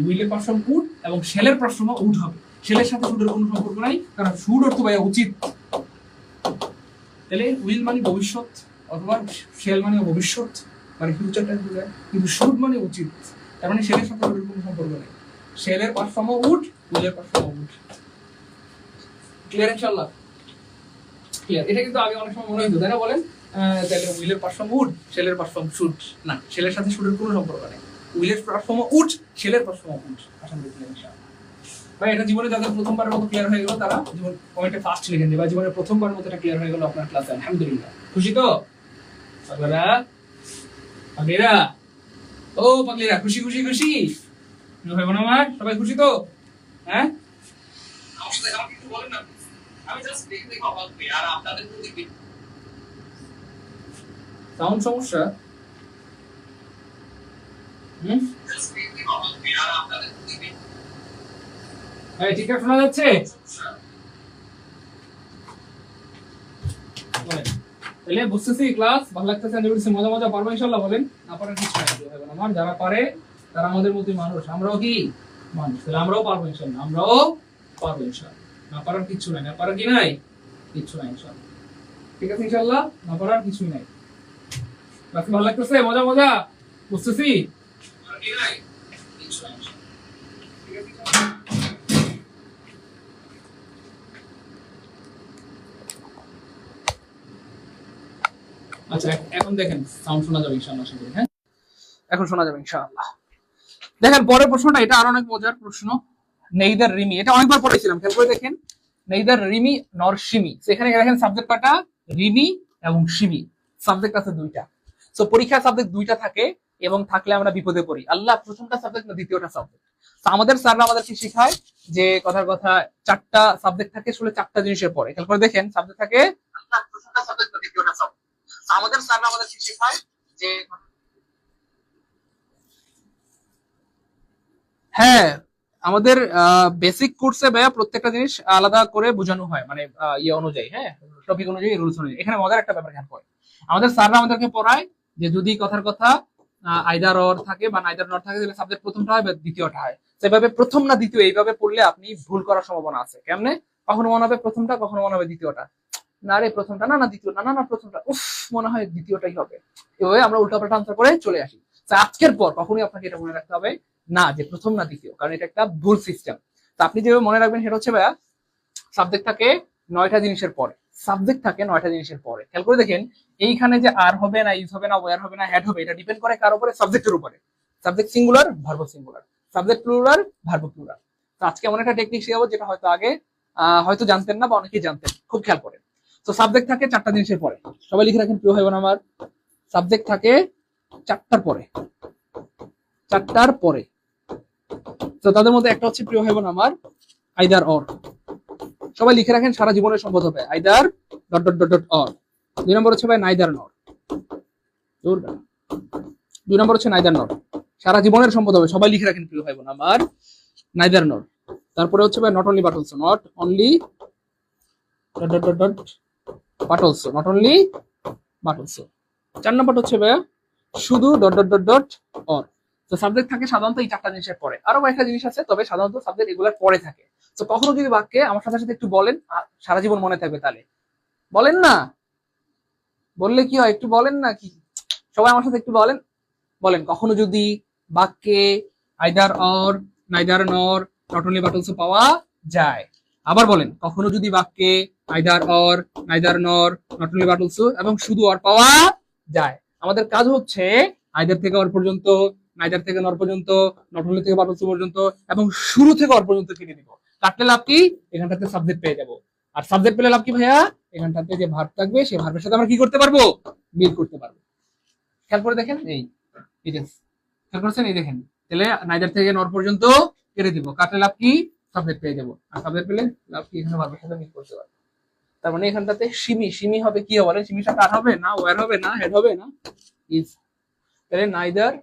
উইলের পাস্ট ফর্ম উড এবং শেলের পাস্ট ফর্ম উড হবে। শেলের সাথে শুডের কোনো সম্পর্ক নাই, কারণ শুড অর্থ ভাইয়া উচিত। তাহলে উইল মানে ভবিষ্যৎ, অথবা শেল মানে ভবিষ্যৎ, মানে ফিউচার টেন্স বোঝায়, কিন্তু শুড মানে উচিত। তার মানে শেলের সাথে শুডের কোনো সম্পর্ক নেই। শেলের পাস্ট ফর্ম উড, উইলের পাস্ট ফর্ম উড। ক্লিয়ার ইনশাআল্লাহ? ক্লিয়ার। এটা কিন্তু আগে অনেক সময় মনে হইতো, তাই না বলেন? তাহলে উইলের পাস্ট ফর্ম উড, শেলের পাস্ট ফর্ম শুড। না, শেলের সাথে শুডের কোনো সম্পর্ক নেই। উইলের পাস্ট ফর্ম উড, শেলের পাস্ট ফর্ম উড। আশা করি ক্লিয়ার ইনশাআল্লাহ। ভাই এটা জীবনে যাদের প্রথমবারের মতো ক্লিয়ার হয়ে গেল তারা জীবন কমেন্টে ফার্স্ট লিখেন যে ভাই জীবনে প্রথমবারের মতো এটা ক্লিয়ার হয়ে গেল আপনার ক্লাসে, আলহামদুলিল্লাহ। খুশি তো পাগলেরা? পাগলেরা ও পাগলেরা, খুশি খুশি খুশি ভাই বোন আমার, সবাই খুশি তো? হ্যাঁ, আমার সাথে আমাকে কিছু বলেন না, আমি জাস্ট দেখতে অবাক হই। আর আপনাদের প্রতি সাউন্ড সমস্যা, জাস্ট দেখতে অবাক হই। আর আপনাদের প্রতি ঠিক আছে, শোনা যাচ্ছে? তাহলে বুঝতেছি ক্লাস ভালো লাগতেছে, মজা মজা পারবো ইনশাআল্লাহ। বলেন না পারার কিছু নাই আমার, যারা পারে তারা আমাদের মতোই মানুষ, আমরাও কি মানুষ, তাহলে আমরাও পারবো ইনশাআল্লাহ, আমরাও পারবো ইনশাআল্লাহ। না পারার কিছু নাই, না পারার কি নাই, কিছু নাই ইনশাআল্লাহ। ঠিক আছে ইনশাআল্লাহ, না পারার কিছুই নাই। বাকি ভালো লাগতেছে, মজা মজা বুঝতেছি, কি নাই কিছু নাই। ঠিক আছে আচ্ছা, এখন দেখেন সাউন্ড শোনা যাবে ইনশাআল্লাহ। হ্যাঁ, এখন শোনা যাবে ইনশাআল্লাহ। দেখেন পরের প্রশ্নটা, এটা আরো অনেক মজার প্রশ্ন। নেইদার রিমি, এটা অনেকবার পড়েছিলাম, খেয়াল করে দেখেন। নেইদার রিমি নর সিমি, সেখানে দেখেন সাবজেক্ট কয়টা? রিমি এবং সিমি। সাবজেক্ট আছে দুইটা। সো পরীক্ষার সাবজেক্ট দুইটা থাকে, এবং থাকলে আমরা বিপদে পড়ি। আল্লাহ প্রথমটা সাবজেক্ট না দ্বিতীয়টা সাবজেক্ট। আমাদের স্যাররা আমাদেরকে শেখায় যে কথার কথা চারটা সাবজেক্ট থাকে, আসলে চারটা জিনিসের পরে। খেয়াল করে দেখেন সাবজেক্ট থাকে আল্লাহ প্রথমটা সাবজেক্ট না দ্বিতীয়টা সাবজেক্ট। আমাদের স্যাররা আমাদেরকে শেখায় যে হ্যাঁ, আমাদের বেসিক কোর্সে ভাইয়া প্রত্যেকটা জিনিস আলাদা করে বোঝানো হয়, মানে ইয়ে অনুযায়ী, হ্যাঁ, টপিক অনুযায়ী, রুলস অনুযায়ী। এখানে মজার একটা ব্যাপার খেয়াল করে, আমাদের স্যাররা আমাদেরকে পড়ায় যে যদি কথার কথা আইদার অর থাকে বা নাইদার নট থাকে, তাহলে সাবজেক্ট প্রথমটা হয় বা দ্বিতীয়টা হয়। সেভাবে প্রথম না দ্বিতীয় এইভাবে পড়লে আপনি ভুল করার সম্ভাবনা আছে। কেমনে? কখনো মনে হবে প্রথমটা, কখনো মনে হবে দ্বিতীয়টা। না রে প্রথমটা, না না দ্বিতীয়টা, না না প্রথমটা, উফ মনে হয় দ্বিতীয়টাই হবে। এভাবে আমরা উল্টাপাল্টা আনসার করে চলে আসি। আজকের পর কখনোই আপনাকে এটা মনে রাখতে হবে না যে প্রথম না দ্বিতীয়, কারণ এটা একটা ভুল সিস্টেম। তো আপনি যেভাবে মনে রাখবেন সেটা হচ্ছে ভাইয়া সাবজেক্ট থাকে 9টা জিনিসের পরে, সাবজেক্ট থাকে 9টা জিনিসের পরে। খেয়াল করে দেখেন এইখানে যে আর হবে না, ইজ হবে না, ওয়ার হবে না, হ্যাড হবে, এটা ডিপেন্ড করে কার উপরে? সাবজেক্টের উপরে। Subject singular, verb singular, subject plural, verb plural. তো আজকে এমন একটা টেকনিক শেখাবো যেটা হয়তো আগে হয়তো জানতেন না বা অনেকেই জানতেন। খুব খেয়াল করেন। তো সাবজেক্ট থাকে 4টা জিনিসের পরে, সবাই লিখে রাখেন প্রিয় ভাই বোন আমার। সাবজেক্ট থাকে 4টার পরে, 4টার পরে। তো তাদের মধ্যে একটা হচ্ছে প্রিয় ভাই বোন আমার আইদার অর। সবাই লিখে রাখেন, সারা জীবনের সম্পদ হবে either dot dot dot dot or. 2 নম্বর হচ্ছে ভাই নাইদার নর। 2 নম্বর হচ্ছে নাইদার নর, সারা জীবনের সম্পদ হবে। সবাই লিখে রাখেন প্রিয় ভাই বোন আমার নাইদার নর। তারপরে হচ্ছে ভাই not only but also, not only dot dot dot dot but also, not only but also. 4 নম্বর হচ্ছে ভাই শুধু dot dot dot dot or. তো সাবজেক্ট থাকে সাধারণত এই 4টা জিনিসের পরে। আরো কয়েকটা জিনিস আছে, তবে সাধারণত সাবজেক্ট এগুলোর পরে থাকে। তো কখনো যদি বাক্যে আমার সাথে সাথে একটু বলেন, সারা জীবন মনে থাকবে। তাহলে বলেন না, বললে কি হয়? একটু বলেন না, কি সবাই আমার সাথে একটু বলেন। বলেন কখনো যদি বাক্যে আইদার অর, নাইদার নর, নট অনলি বাট অলসো পাওয়া যায়। আবার বলেন কখনো যদি বাক্যে আইদার অর, নাইদার নর, নট অনলি বাট অলসো এবং শুধু অর পাওয়া যায়। আমাদের কাজ হচ্ছে আইদার থেকে অর পর্যন্ত, নাইদার থেকে নর পর্যন্ত, নট অনলি থেকে বাটলস পর্যন্ত এবং শুরু থেকে অর পর্যন্ত কেটে দিব। কাটলে লাভ কি? এখানটাতে সাবজেক্ট পেয়ে যাবো। আর সাবজেক্ট পেলে লাভ কি ভাইয়া? এখানটাতে যে ভার্ব থাকবে সেই ভার্বের সাথে আমরা কি করতে পারবো? মিল করতে পারবো। খেয়াল করে দেখেন, এই খেয়াল করছেন, এই দেখেন, তাহলে নাইদার থেকে নর পর্যন্ত কেটে দিব, কাটলে লাভ কি? সাবজেক্ট পেয়ে যাবো। আর সাবজেক্ট পেলে লাভ কি? এখানে ভার্বের সাথে মিল করতে পারবো। তার মানে এখানটাতে সিমি হবে কি হবে? সিমির সাথে আর হবে না, ওয়ার হবে না, হেড হবে না, ইজ। তাহলে নাইদার,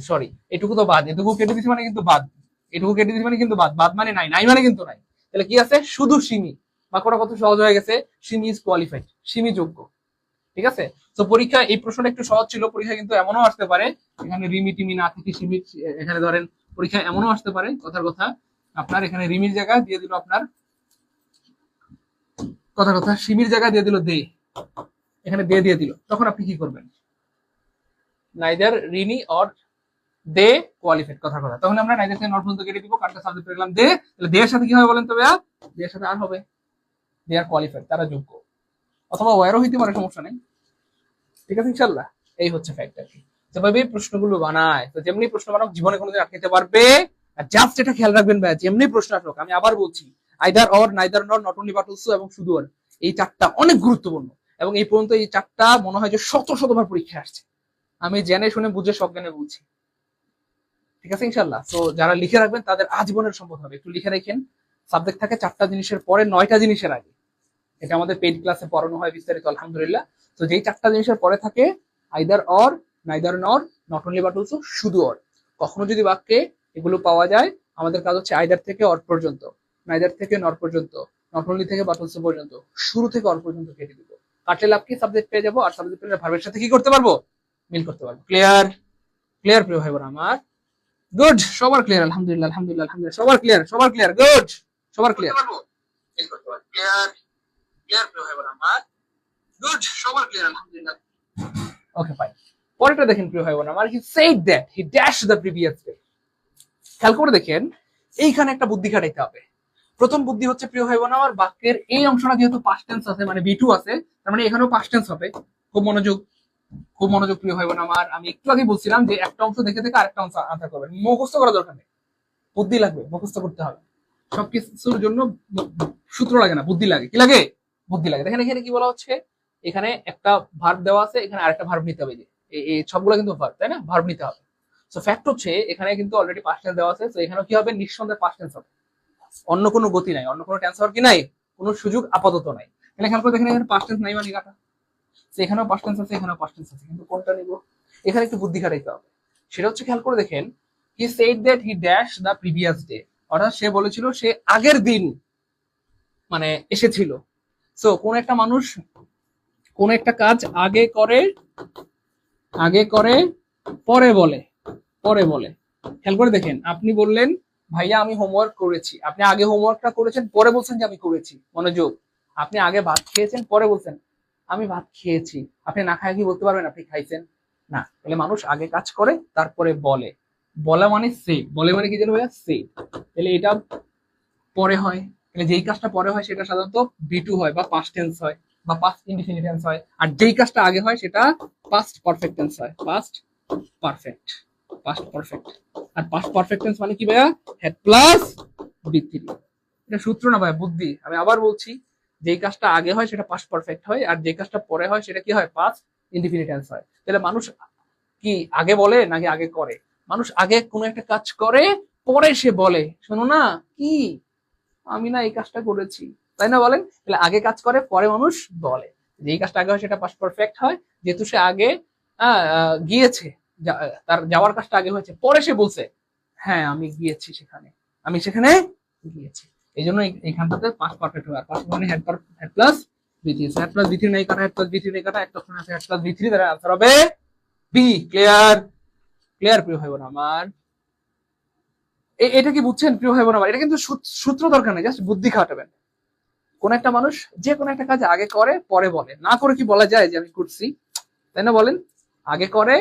সরি, এটুকু তো বাদ, এটুকু কেটে দিছি মানে কিন্তু বাদ, এটুকু কেটে দিছি মানে কিন্তু বাদ, বাদ মানে নাই, নাই মানে কিন্তু নাই। তাহলে কি আছে? শুধু সিমি। বাক্যটা কত সহজ হয়ে গেছে, সিমি ইজ কোয়ালিফাইড, সিমি যোগ্য। ঠিক আছে? তো পরীক্ষা এই প্রশ্নটা একটু সহজ ছিল, পরীক্ষা কিন্তু এমনও আসতে পারে এখানে রিমি টিমি না থেকে সিমি, এখানে ধরেন পরীক্ষা এমনও আসতে পারে, কথার কথা আপনার এখানে রিমির জায়গা দিয়ে দিল আপনার, কথার কথা সিমির জায়গা দিয়ে দিল দে, এখানে দিয়ে দিল, তখন আপনি কি করবেন? Neither Rini or they qualified, কথার কথা। তখন আমরা নাইদার থেকে নট পর্যন্ত কেটে দিব, কারণটা সাবজেক্ট পেয়ে গেলাম দে। তাহলে দে এর সাথে কি হবে বলেন তো ভাইয়া? দে এর সাথে আর হবে, দে আর কোয়ালিফাইড, তারা যোগ্য। অথবা ওয়ারও হইতে পারে, সমস্যা নেই। ঠিক আছে ইনশাল্লাহ, এই হচ্ছে ফ্যাক্ট আর কি। যেভাবে প্রশ্নগুলো বানায়, তো যেমনি প্রশ্ন বানাও জীবনে কোনোদিন আটকাতে পারবে। আর জাস্ট এটা খেয়াল রাখবেন ভাই, যেমনি প্রশ্ন আসুক, আমি আবার বলছি, আইদার অর, নাইদার নর, নট অনলি বাট অলসো এবং শুধু অর, এই চারটা অনেক গুরুত্বপূর্ণ। এবং এই পর্যন্ত এই চারটা মনে হয় যে শতবার পরীক্ষা আসছে। আমি জেনে শুনে বুঝে সজ্ঞানে বলছি। ঠিক আছে ইনশাল্লাহ। তো যারা লিখে রাখবেন তাদের আজীবনের সম্পদ হবে। একটু লিখে রাখেন, সাবজেক্ট থাকে 4টা জিনিসের পরে 9টা জিনিসের আগে। এটা আমাদের পেইড ক্লাসে পড়ানো হয় বিস্তারিত, আলহামদুলিল্লাহ। তো যেই 4টা জিনিসের পরে থাকে আইদার অর, নাইদার নর, নট অনলি বাট অলসো, শুধু অর। কখনো যদি বাক্যে এগুলো পাওয়া যায়, আমাদের কাজ হচ্ছে আইদার থেকে অর পর্যন্ত, নাইদার থেকে নর পর্যন্ত, নট অনলি থেকে বাট অলসো পর্যন্ত, শুরু থেকে অর পর্যন্ত কেটে দিব। কাটলে লাভ কি? সাবজেক্ট পেয়ে যাবো। আর সাবজেক্ট পেলে ভার্বের সাথে কি করতে পারবো? মিল করতে পারবো। ক্লিয়ার? ক্লিয়ার প্রিয় ভাই বোন আমার? গুড, সবার ক্লিয়ার, আলহামদুলিল্লাহ, আলহামদুলিল্লাহ, আলহামদুলিল্লাহ, সবার ক্লিয়ার, সবার ক্লিয়ার, গুড, সবার ক্লিয়ার। ক্লিয়ার? ক্লিয়ার প্রিয় ভাই বোন আমার? গুড, সবার ক্লিয়ার, আলহামদুলিল্লাহ। Okay fine. পরেরটা দেখেন প্রিয় ভাই বোন আমার, হি said that he dash the previous day. খেয়াল করে দেখেন, এইখানে একটা বুদ্ধি খাটাইতে হবে। প্রথম বুদ্ধি হচ্ছে প্রিয় ভাই বোন আমার, বাক্যের এই অংশটা যেহেতু পাস্ট টেন্স আছে, মানে বি টু আছে, তার মানে এখানেও পাস্ট টেন্স হবে। খুব মনোযোগ, খুব মনোযোগ প্রিয় ভাই বোন আমার। আমি একটু আগে বলছিলাম যে একটা অংশ দেখে দেখে আরেকটা অংশ আনসার করবেন, মুখস্থ করা দরকার নেই, বুদ্ধি লাগবে, মুখস্থ করতে হবে। সবকিছুর জন্য সূত্র লাগে না, বুদ্ধি লাগে। কি লাগে? বুদ্ধি লাগে। দেখেন এখানে কি বলা হচ্ছে, এখানে একটা ভার্ব দেওয়া আছে, এখানে আরেকটা ভার্ব নিতে হবে। এই সবগুলো কিন্তু ভার্ব, তাই না? ভার্ব নিতে হবে। সো ফ্যাক্ট হচ্ছে এখানে কিন্তু অলরেডি পাস্ট টেন্স দেওয়া আছে, তো এখানে কি হবে? নিঃসন্দেহে পাস্ট টেন্স হবে। অন্য কোনো গতি নাই, অন্য কোনো টেন্স হওয়ার কি নাই, কোনো সুযোগ আপাতত নাই। এখানে খেয়াল করে দেখেন, এখানে পাস্ট টেন্স নাই মানে কাটা, এখানেও পাস্ট টেন্স আছে, এখানেও পাস্ট টেন্স আছে, কিন্তু কোনটা নিব? এখানে একটু বুদ্ধি খাটাইতে হবে। সেটা হচ্ছে, খেয়াল করে দেখেন, he said that he dash the previous day, অর্থাৎ সে বলেছিল সে আগের দিন মানে এসেছিল। সো কোন একটা মানুষ কোন একটা কাজ আগে করে, আগে করে পরে বলে, পরে বলে। খেয়াল করে দেখেন, আপনি বললেন ভাইয়া আমি হোমওয়ার্ক করেছি, আপনি আগে হোমওয়ার্কটা করেছেন, পরে বলছেন যে আমি করেছি। মনোযোগ, আপনি আগে ভাত খেয়েছেন, পরে বলছেন আমি ভাত খেয়েছি। আপনি না খায় কি বলতে পারবেন আপনি খাইছেন? না। তাহলে মানুষ আগে কাজ করে তারপরে বলে, বলা মানে সে, বলে মানে কি জানো ভাইয়া? সে। তাহলে এটা পরে হয়, তাহলে যেই কাজটা পরে হয় সেটা সাধারণত বি টু হয় বা পাস্ট টেন্স হয় বা পাস্ট ইনডিফিনিট টেন্স হয়। আর যেই কাজটা আগে হয় সেটা পাস্ট পারফেক্ট টেন্স হয়, পাস্ট পারফেক্ট, পাস্ট পারফেক্ট। আর পাস্ট পারফেক্ট টেন্স মানে কি ভাইয়া? Had plus V three. এটা সূত্র না ভাই, বুদ্ধি। আমি আবার বলছি, যেই কাজটা আগে হয় সেটা পাস্ট পারফেক্ট হয়, আর যে কাজটা পরে হয় সেটা কি হয়? পাস্ট ইনডিফিনিট টেন্স হয়। তাহলে মানুষ কি আগে বলে নাকি আগে করে? মানুষ আগে কোনো একটা কাজ করে, পরে সে বলে শোনো না কি আমি না এই কাজটা করেছি, তাই না? বলেন। তাহলে আগে কাজ করে পরে মানুষ বলে। যেই কাজটা আগে হয় সেটা পাস্ট পারফেক্ট হয়, যেহেতু সে আগে গিয়েছে, তার যাওয়ার কাজটা আগে হয়েছে, পরে সে বলছে হ্যাঁ আমি গিয়েছি সেখানে, আমি সেখানে গিয়েছি। এই জন্য এখানটাতে পাস্ট পারফেক্ট হয়। আর পাস্ট মানে হেড প্লাস বি3, হেড প্লাস বি3 নাই কাটা, হেড প্লাস বি3 নাই কাটা, একটা অপশন আছে হেড প্লাস বি3, তার আনসার হবে বি। ক্লিয়ার? ক্লিয়ার প্রিয় ভাই বোন আমার? এটা কি বুঝছেন প্রিয় ভাই বোন আমার? এটা কিন্তু সূত্র দরকার নেই, জাস্ট বুদ্ধি খাটাবেন। কোন একটা মানুষ যে কোনো একটা কাজ আগে করে পরে বলে, না করে কি বলা যায় যে আমি করছি? তাই না? বলেন। আগে করে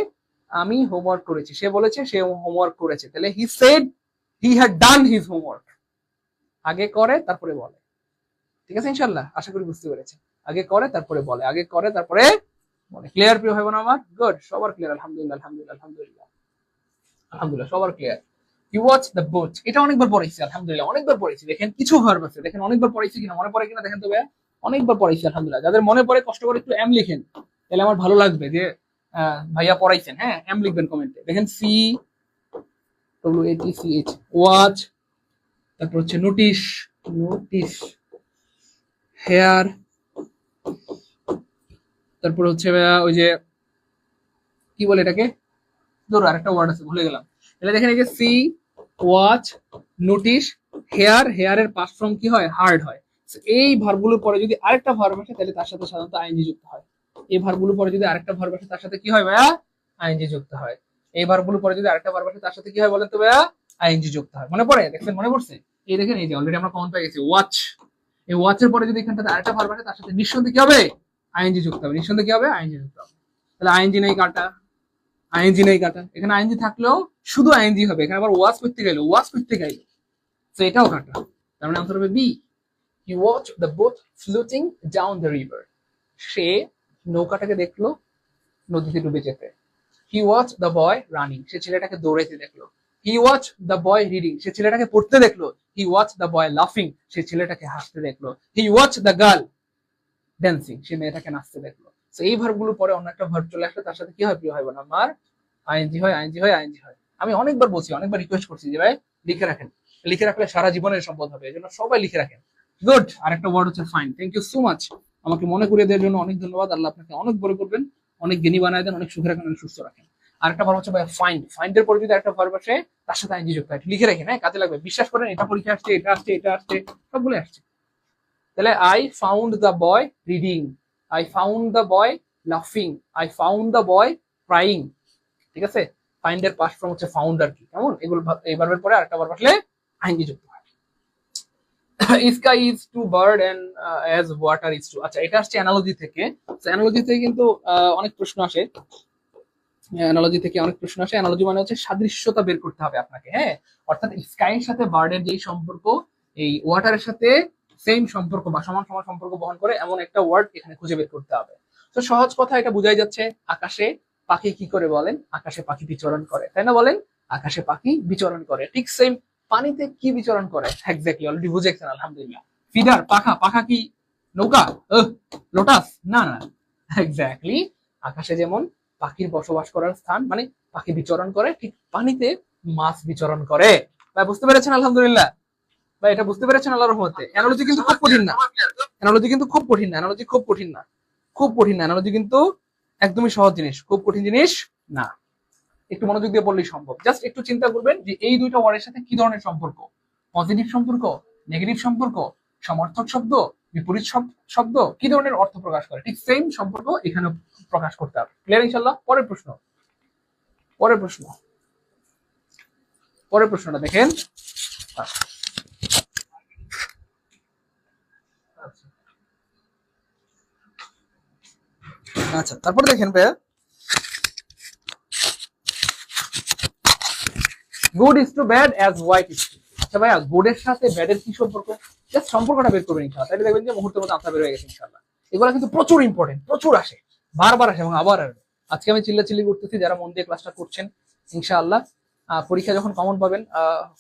আমি হোমওয়ার্ক করেছি, সে বলেছে সে হোমওয়ার্ক করেছে, তাহলে he said he had done his homework. আগে করে তারপরে বলে। ঠিক আছে ইনশাল্লাহ, আশা করি বুঝতে পেরেছেন। আগে করে তারপরে বলে, আগে করে তারপরে ক্লিয়ার প্রিয় ভাই বোন আমার? গুড, সবার ক্লিয়ার, আলহামদুলিল্লাহ আলহামদুলিল্লাহ আলহামদুলিল্লাহ আলহামদুলিল্লাহ, সবার clear. You watch the boat, এটা অনেকবার পড়েছি আলহামদুলিল্লাহ, অনেকবার পড়েছি। দেখেন কিছু ভার্ব আছে, দেখেন অনেকবার পড়েছি কিনা, মনে পড়ে কিনা দেখেন তো ভাইয়া, অনেকবার পড়েছি আলহামদুলিল্লাহ। যাদের মনে পড়ে কষ্ট করে একটু এম লিখেন, তাহলে আমার ভালো লাগবে যে ভাইয়া পড়াইছেন। হ্যাঁ, এম লিখবেন কমেন্টে। দেখেন C W A T C H, watch, তারপর হচ্ছে নোটিশ, নোটিশ, হেয়ার, তারপর হচ্ছে ভাইয়া ওই যে কি বলে এটাকে, ধরো আরেকটা ওয়ার্ড আছে ভুলে গেলাম। তাহলে দেখেন এই যে সি, ওয়াচ, নোটিশ, হেয়ার, হেয়ারের পাস্ট ফর্ম কি হয়, হার্ড হয়। এই ভার্বগুলোর পরে যদি আরেকটা ভার্ব আসে তাহলে তার সাথে সাধারণত আইএনজি যুক্ত হয়। এই ভার্বগুলোর পরে যদি আরেকটা ভার্ব আসে তার সাথে কি হয় ভাইয়া, আইএনজি যুক্ত হয়। এই ভার্বগুলোর পরে যদি আরেকটা ভার্ব আসে তার সাথে কি হয় বলেন তো ভাইয়া, আইএনজি যুক্ত হয়। মনে পড়ে? দেখছেন মনে পড়ছে? এই দেখেন, এই যে অলরেডি আমরা কমন পেয়ে গেছি ওয়াচ। এই ওয়াচের পরে যদি এখানটাতে আরেকটা ভার্ব আসে তার সাথে নিঃসন্দেহে কি হবে, আইএনজি যুক্ত হবে। নিঃসন্দেহে কি হবে, আইএনজি যুক্ত হবে। তাহলে আইএনজি নেই কাটা, আইএনজি নেই কাটা, এখানে আইএনজি থাকলেও শুধু আইএনজি হবে। এখানে আবার ওয়াচ করতে গেলে, ওয়াচ করতে গেলে তো এটাও কাটা। তার মানে আনসার হবে B. He watch the boat floating down the river, সে নৌকাটাকে দেখলো নদীতে ডুবে যেতে। He watch the boy running, সে ছেলেটাকে দৌড়াইতে দেখলো। He watch the boy reading, সে ছেলেটাকে পড়তে দেখলো। হি ওয়াচ দ্য বয় লাফিং, সে ছেলেটাকে হাসতে দেখলো। He watch the girl dancing, সে মেয়েটাকে নাচতে দেখলো। তো এই ভার্বগুলো পরে অন্য একটা ভার্ব চলে আসলে তার সাথে কি হয় প্রিয় ভাই বোন আমার, আইএনজি হয়, আইএনজি হয়, আইএনজি হয়। আমি অনেকবার বলছি, অনেকবার রিকোয়েস্ট করছি যে ভাই লিখে রাখেন, লিখে রাখলে সারা জীবনের সম্পদ হবে, এই জন্য সবাই লিখে রাখেন। গুড। আরেকটা ওয়ার্ড হচ্ছে fine. Thank you so much, আমাকে মনে করিয়ে দেওয়ার জন্য অনেক ধন্যবাদ। আল্লাহ আপনাকে অনেক বড় করবেন, অনেক জ্ঞানী বানায় দেন, অনেক সুখে রাখেন, অনেক সুস্থ রাখেন। আরেকটা ভার্ব হচ্ছে ভাই ফাইন্ড। ফাইন্ডের পরে যদি একটা ভার্ব আসে তার সাথে আইএনজি যুক্ত হয়, লিখে রাখেন, হ্যাঁ কাজে লাগবে। বিশ্বাস করেন, এটা পরীক্ষা আসছে, এটা আসছে, এটা আসছে, সবগুলো আসছে। তাহলে I found the boy reading, I found the boy লাফিং, I found the boy crying. ঠিক আছে, ফাইন্ড এর পাস্ট ফর্ম হচ্ছে ফাউন্ড আর কি, কেমন এগুলো এই ভার্বের পরে আরেকটা ভার্ব আসলে আইএনজি যুক্ত হয়। Sky is to bird and as water is to. আচ্ছা, এটা আসছে অ্যানালজি থেকে। অ্যানালজি থেকে কিন্তু অনেক প্রশ্ন আসে, অ্যানালজি থেকে অনেক প্রশ্ন আসে। অ্যানালজি মানে হচ্ছে সাদৃশ্যতা বের করতে হবে আপনাকে, হ্যাঁ। অর্থাৎ স্কাইয়ের সাথে বার্ডের যেই সম্পর্ক, এই ওয়াটারের সাথে সেম সম্পর্ক বা সমান সমান সম্পর্ক বহন করে এমন একটা ওয়ার্ড এখানে খুঁজে বের করতে হবে। তো সহজ কথা এটা বোঝাই যাচ্ছে, আকাশে পাখি কি করে বলেন, আকাশে পাখি বিচরণ করে, তাই না বলেন, আকাশে পাখি বিচরণ করে। ঠিক সেম পানিতে কি বিচরণ করে, এক্স্যাক্টলি অলরেডি বুঝেছেন আলহামদুলিল্লাহ। ফিডার, পাখা, পাখা কি নৌকা, লোটাস, না না, এক্স্যাক্টলি আকাশে যেমন পাখির বসবাস করার স্থান মানে পাখি বিচরণ করে, ঠিক পানিতে মাছ বিচরণ করে। ভাই বুঝতে পেরেছেন আলহামদুলিল্লাহ? ভাই এটা বুঝতে পেরেছেন আল্লাহর রহমতে? অ্যানালজি কিন্তু খুব কঠিন না, অ্যানালজি কিন্তু খুব কঠিন না, অ্যানালজি খুব কঠিন না, খুব কঠিন না। অ্যানালজি কিন্তু একদমই সহজ জিনিস, খুব কঠিন জিনিস না। একটু মনোযোগ দিয়ে পড়লেই সম্ভব। জাস্ট একটু চিন্তা করবেন যে এই দুইটা ওয়ার্ডের সাথে কি ধরনের সম্পর্ক, পজিটিভ সম্পর্ক, নেগেটিভ সম্পর্ক, সমর্থক শব্দ, বিপরীত শব্দ, কি ধরনের অর্থ প্রকাশ করে, ঠিক সেম সম্পর্ক এখানে প্রকাশ করতে হবে। ক্লিয়ার ইনশাল্লাহ? পরের প্রশ্ন, পরের প্রশ্ন, পরের প্রশ্নটা দেখেন। আচ্ছা, তারপর দেখেন ভাইয়া, good is to bad as white is to. আচ্ছা ভাইয়া, গুডের সাথে ব্যাডের কি সম্পর্ক, জাস্ট সম্পর্কটা বের করবেন ইনশাআল্লাহ, তাহলে দেখবেন যে মুহূর্তের মধ্যে আনসার বের হয়ে গেছে ইনশাআল্লাহ। এগুলো কিন্তু প্রচুর ইম্পর্টেন্ট, প্রচুর আসে, বারবার আসে এবং আবার আসবে। আজকে আমি চিল্লাচিল্লি করতেছি, যারা মন দিয়ে ক্লাসটা করছেন ইনশাআল্লাহ পরীক্ষা যখন কমন পাবেন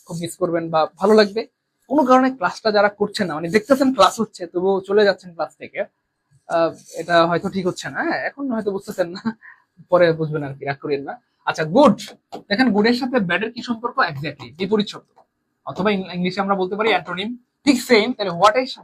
খুব মিস করবেন বা ভালো লাগবে। কোনো কারণে ক্লাসটা যারা করছেন না, মানে দেখতেছেন ক্লাস হচ্ছে তবুও চলে যাচ্ছেন ক্লাস থেকে, এটা হয়তো ঠিক হচ্ছে না। হ্যাঁ, এখন হয়তো বুঝতেছেন না, পরে বুঝবেন আর কি, রাগ করেন না। আচ্ছা, গুড, দেখেন গুডের সাথে ব্যাডের কি সম্পর্ক, এক্স্যাক্টলি বিপরীত শব্দ, অথবা ইংলিশে আমরা বলতে পারি অ্যান্টোনিম। ঠিক সেম, তাহলে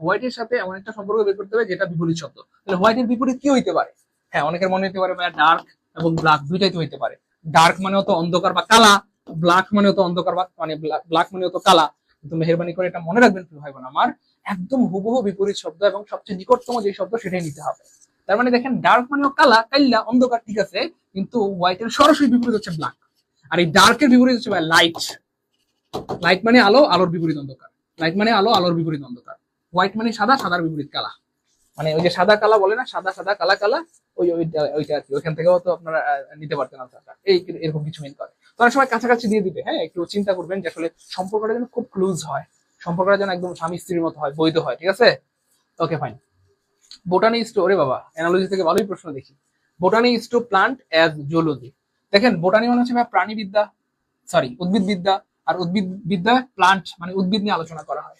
হোয়াইটের সাথে এমন একটা সম্পর্ক বের করতে হবে যেটা বিপরীত শব্দ। তাহলে হোয়াইটের বিপরীত কি হইতে পারে? হ্যাঁ, অনেকের মনে হতে পারে ডার্ক এবং ব্ল্যাক, দুইটাই তো হইতে পারে। ডার্ক মানে হতো অন্ধকার বা কালা, ব্ল্যাক মানে হতো অন্ধকার বা মানে ব্ল্যাক মানে হতো কালা। কিন্তু মেহেরবানি করে এটা মনে রাখবেন প্রিয় ভাই বোন আমার, একদম হুবহু বিপরীত শব্দ এবং সবচেয়ে নিকটতম যে শব্দ সেটাই নিতে হবে। তার মানে দেখেন, ডার্ক মানে কালা, কাইল্লা, অন্ধকার, ঠিক আছে, কিন্তু হোয়াইটের সরাসরি বিপরীত হচ্ছে ব্ল্যাক। আর এই ডার্কের বিপরীত হচ্ছে লাইট। লাইট মানে আলো, আলোর বিপরীত অন্ধকার। লাইট মানে আলো, আলোর বিপরীত অন্ধকার। হোয়াইট মানে সাদা, সাদার বিপরীত কালা। মানে ওই যে সাদা কালা বলে না, সাদা সাদা কালা কালা, ওইটা আর কি। ওইখান থেকেও তো আপনারা নিতে পারতেন আনসারটা, এরকম কিছু মিন করে। তো অনেক সময় কাছাকাছি দিয়ে দিবে। হ্যাঁ, একটু চিন্তা করবেন যে আসলে সম্পর্কটা যেন খুব ক্লোজ হয়, সম্পর্কটা যেন একদম স্বামী স্ত্রীর মতো হয়, বৈধ হয়। ঠিক আছে, ওকে ফাইন। বোটানিস্ট, ওরে বাবা, অ্যানালজি থেকে ভালোই প্রশ্ন দেখি। Botany is to plant as zoology. দেখেন বোটানি মানে হচ্ছে ভাই প্রাণীবিদ্যা, সরি উদ্ভিদবিদ্যা, আর উদ্ভিদবিদ্যা প্লান্ট মানে উদ্ভিদ নিয়ে আলোচনা করা হয়।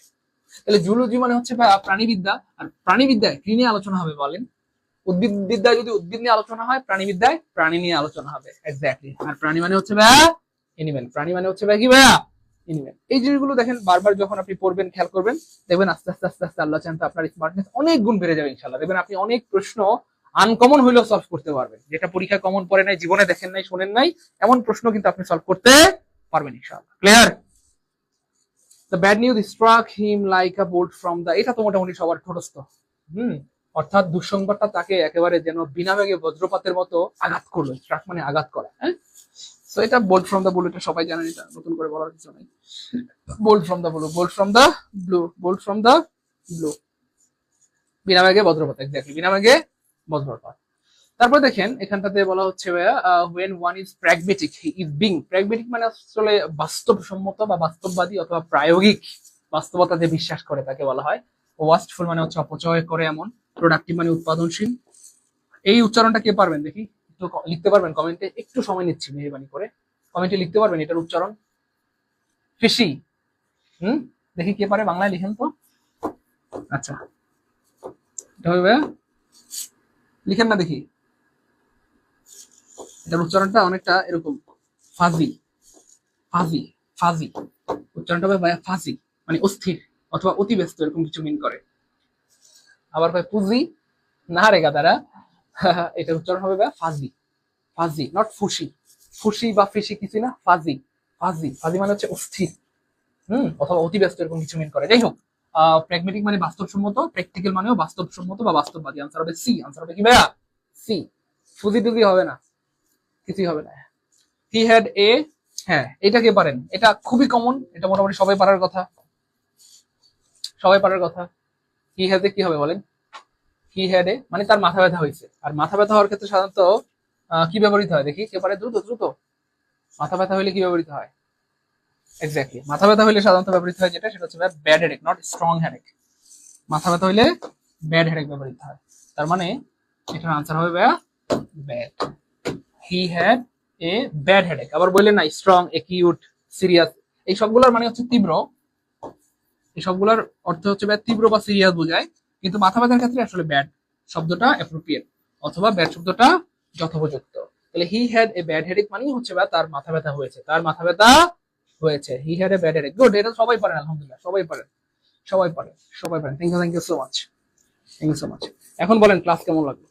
তাহলে জুলজি মানে হচ্ছে ভাই প্রাণীবিদ্যা, আর প্রাণীবিদ্যায় কি নিয়ে আলোচনা হবে বলেন? উদ্ভিদ বিদ্যায় যদি উদ্ভিদ নিয়ে আলোচনা হয়, প্রাণীবিদ্যায় প্রাণী নিয়ে আলোচনা হবে। এক্স্যাক্টলি। আর প্রাণী মানে হচ্ছে ভাইয়া এনিমেল, প্রাণী মানে হচ্ছে ভাই কি ভাইয়া এনিমেল। এই জিনিসগুলো দেখেন বারবার যখন আপনি পড়বেন, খেয়াল করবেন, দেখবেন আস্তে আস্তে আস্তে আস্তে আল্লাহ চান তো আপনার স্মার্টনেস অনেক গুণ বেড়ে যাবে ইনশাল্লাহ। দেখবেন আপনি অনেক প্রশ্ন আনকমন হইলেও সলভ করতে পারবেন, যেটা পরীক্ষায় কমন পড়ে নাই, জীবনে দেখেন নাই, শোনেন নাই, এমন প্রশ্ন কিন্তু আপনি সলভ করতে পারবেন ইনশাল্লাহ। Clear? The bad news struck him like a bolt from the, এটা তো মোটামুটি সবার ঠোঁটস্থ। অর্থাৎ দুঃসংবাদটা তাকে একেবারে যেন বিনা বেগে বজ্রপাতের মতো আঘাত করলো। স্ট্রাক মানে আঘাত করা, হ্যাঁ। সো এটা বোল্ট ফ্রম দ্য ব্লু, এটা সবাই জানেন, এটা নতুন করে বলার কিছু নাই। Bolt from the blue, bolt from the blue, bolt from the blue, বিনা বেগে বজ্রপাত, এক্স্যাক্টলি বিনা বেগে বজ্রপাত। তারপর দেখেন এখানটাতে বলা হচ্ছে when one is pragmatic he is being, pragmatic মানে আসলে বাস্তবসম্মত বা বাস্তববাদী অথবা প্রায়োগিক বাস্তবতাতে বিশ্বাস করে তাকে বলা হয়। ওয়াস্টফুল মানে হচ্ছে অপচয় করে এমন, প্রোডাক্টিভ মানে উৎপাদনশীল। এই উচ্চারণটা কে পারবেন দেখি, একটু লিখতে পারবেন কমেন্টে? একটু সময় নিচ্ছি মেহরবানি করে, কমেন্টে লিখতে পারবেন এটার উচ্চারণ? ফিশি, দেখি কে পারে, বাংলায় লিখেন তো। আচ্ছা এটা হবে লিখেন না দেখি, এটার উচ্চারণটা অনেকটা এরকম, ফাজি, ফাজি, ফাজি, উচ্চারণটা হবে ভাইয়া ফাজি, মানে অস্থির অথবা অতি ব্যস্ত, এরকম কিছু মিন করে। আবার ভাই পুজি, না রে গাদারা, এটার উচ্চারণ হবে ভাইয়া ফাজি, ফাজি, নট ফুসি, ফুসি বা ফিসি কিছু না, ফাজি, ফাজি, ফাজি মানে হচ্ছে অস্থির, অথবা অতি ব্যস্ত, এরকম কিছু মিন করে। যাই হোক, প্র্যাগমেটিক মানে বাস্তবসম্মত, প্র্যাকটিক্যাল মানেও বাস্তবসম্মত বা বাস্তববাদী। আনসার হবে সি, আনসার হবে কি ভাইয়া সি। ফুজি টুজি হবে না, কিছুই হবে না। হি হ্যাড এ, হ্যাঁ এটা কে পারেন, এটা খুবই কমন, এটা মোটামুটি সবাই পারার কথা, সবাই পারার কথা। হি হ্যাড এ কি হবে বলেন? হি হ্যাড এ মানে তার মাথা ব্যথা হয়েছে। আর মাথা ব্যথা হওয়ার ক্ষেত্রে সাধারণত কি ব্যবহৃত হয় দেখি, কে পারে? দ্রুত দ্রুত, মাথা ব্যথা হইলে কি ব্যবহৃত হয়? এক্স্যাক্টলি, মাথা ব্যথা হইলে সাধারণত ব্যবহৃত হয় যেটা, সেটা হচ্ছে bad headache, not strong headache. মাথা ব্যথা হইলে ব্যাড হেডেক ব্যবহৃত হয়। তার মানে এটার আনসার হবে ভাইয়া bad. He had a bad headache. আবার বললেন না স্ট্রং, একিউট, সিরিয়াস, এই সবগুলোর মানে হচ্ছে তীব্র, এই সবগুলোর অর্থ হচ্ছে তীব্র বা সিরিয়াস বোঝায়, কিন্তু মাথা ব্যথার ক্ষেত্রে আসলে ব্যাড শব্দটা অ্যাপ্রোপ্রিয়েট, অথবা ব্যাড শব্দটা যথোপযুক্ত। তাহলে he had a bad headache মানে হচ্ছে তার মাথা ব্যথা হয়েছে, তার মাথা ব্যথা হয়েছে। He had a bad headache, good, এটা সবাই পারেন আলহামদুলিল্লাহ, সবাই পারেন, সবাই পারেন, সবাই পারেন। Thank you so much, thank you so much. এখন বলেন ক্লাস কেমন লাগলো?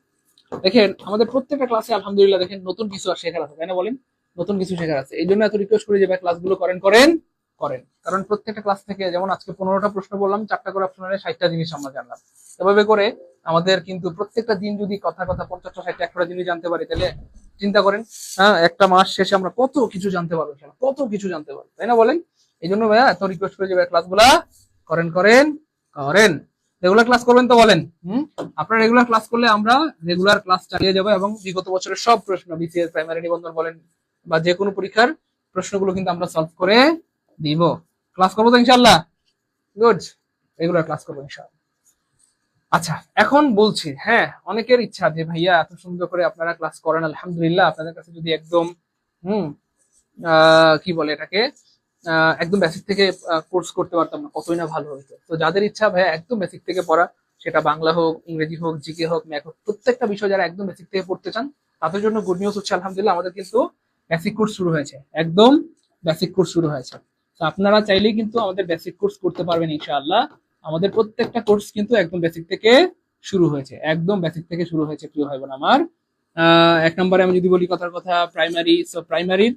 দেখেন আমাদের প্রত্যেকটা ক্লাসে আলহামদুলিল্লাহ দেখেন নতুন কিছু আর শেখার আছে, তাই না বলেন? নতুন কিছু শেখার আছে, এই জন্য এত রিকোয়েস্ট করি যে ভাই ক্লাসগুলো করেন করেন করেন। কারণ প্রত্যেকটা ক্লাস থেকে, যেমন আজকে 15টা প্রশ্ন বললাম, 4টা করে অপশনালে 60টা জিনিস আমরা জানলাম। এভাবে করে আমাদের কিন্তু প্রত্যেকটা দিন যদি কথা 50টা 60টা 100টা জিনিস জানতে পারি, তাহলে চিন্তা করেন, হ্যাঁ একটা মাস শেষে আমরা কত কিছু জানতে পারবো, কত কিছু জানতে পারবো, তাই না বলেন? এই জন্য ভাইয়া এত রিকোয়েস্ট করি যে ভাই ক্লাসগুলা করেন করেন করেন। রেগুলার ক্লাস করবেন তো বলেন? আপনারা রেগুলার ক্লাস করলে আমরা রেগুলার ক্লাস চালিয়ে যাবো, এবং বিগত বছরের সব প্রশ্ন, বিসিএস, প্রাইমারি নিবন্ধন বলেন বা যে কোনো পরীক্ষার প্রশ্নগুলো কিন্তু আমরা সলভ করে দিব। ক্লাস করবো তো ইনশাল্লাহ? গুড, রেগুলার ক্লাস করবো ইনশাল্লাহ। আচ্ছা এখন বলছি, হ্যাঁ অনেকের ইচ্ছা যে ভাইয়া এত সুন্দর করে আপনারা ক্লাস করেন, আলহামদুলিল্লাহ, আপনাদের কাছে যদি একদম কি বলে এটাকে, একদম বেসিক থেকে কোর্স করতে পারতাম না, কতই না ভালো হতো। তো যাদের ইচ্ছা ভাইয়া একদম বেসিক থেকে পড়া, সেটা বাংলা হোক, ইংরেজি হোক, জিকে হোক, ম্যাথ হোক, প্রত্যেকটা বিষয় যারা একদম বেসিক থেকে পড়তে চান, তাদের জন্য গুড নিউজ হচ্ছে আলহামদুলিল্লাহ আমাদের কিন্তু বেসিক কোর্স শুরু হয়েছে, একদম বেসিক কোর্স শুরু হয়েছে। তো আপনারা চাইলেই কিন্তু আমাদের বেসিক কোর্স করতে পারবেন ইনশাআল্লাহ। আমাদের প্রত্যেকটা কোর্স কিন্তু একদম বেসিক থেকে শুরু হয়েছে, একদম বেসিক থেকে শুরু হয়েছে প্রিয় ভাই বোন আমার। এক নম্বরে আমি যদি বলি কথার কথা, প্রাইমারি, সো প্রাইমারির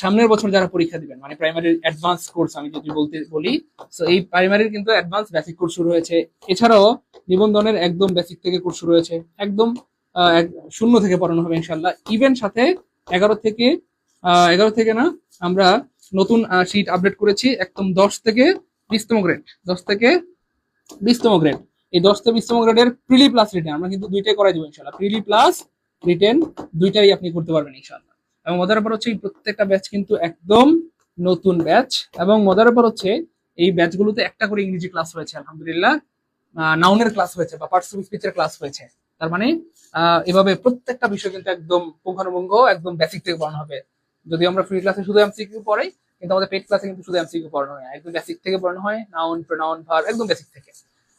সামনের বছর যারা পরীক্ষা দিবেন, মানে প্রাইমারির অ্যাডভান্স কোর্স আমি যদি বলি, সো এই প্রাইমারির কিন্তু অ্যাডভান্স বেসিক কোর্স শুরু হয়েছে। এছাড়াও নিবন্ধনের একদম বেসিক থেকে কোর্স শুরু হয়েছে, একদম শূন্য থেকে পড়ানো হবে ইনশাল্লাহ। ইভেন সাথে 11 থেকে না, আমরা নতুন শীট আপডেট করেছি, একদম 10 থেকে 20তম গ্রেড, 10 থেকে 20তম গ্রেড, এই 10 থেকে 20তম গ্রেডের প্রিলি প্লাস রিটেন আমরা কিন্তু দুইটাই করাই দেবো ইনশাল্লাহ। প্রিলি প্লাস রিটেন দুইটাই আপনি করতে পারবেন ইনশাল্লাহ। এবং মজার ব্যাপার হচ্ছে এই প্রত্যেকটা ব্যাচ কিন্তু একদম নতুন ব্যাচ, এবং মজার ব্যাপার হচ্ছে এই ব্যাচগুলোতে একটা করে ইংরেজি ক্লাস হয়েছে আলহামদুলিল্লাহ, নাউনের ক্লাস হয়েছে বা পার্টস অফ স্পিচের ক্লাস হয়েছে। তার মানে এভাবে প্রত্যেকটা বিষয় কিন্তু একদম পুঙ্খানুপুঙ্খ একদম বেসিক থেকে পড়ানো হবে। যদি আমরা ফ্রি ক্লাসে শুধু এমসিকিউ পড়াই, কিন্তু আমাদের পেড ক্লাসে কিন্তু শুধু এমসিকিউ পড়ানো হয়, একদম বেসিক থেকে পড়ানো হয়, নাউন প্রোনাউন ভার্ব একদম বেসিক থেকে।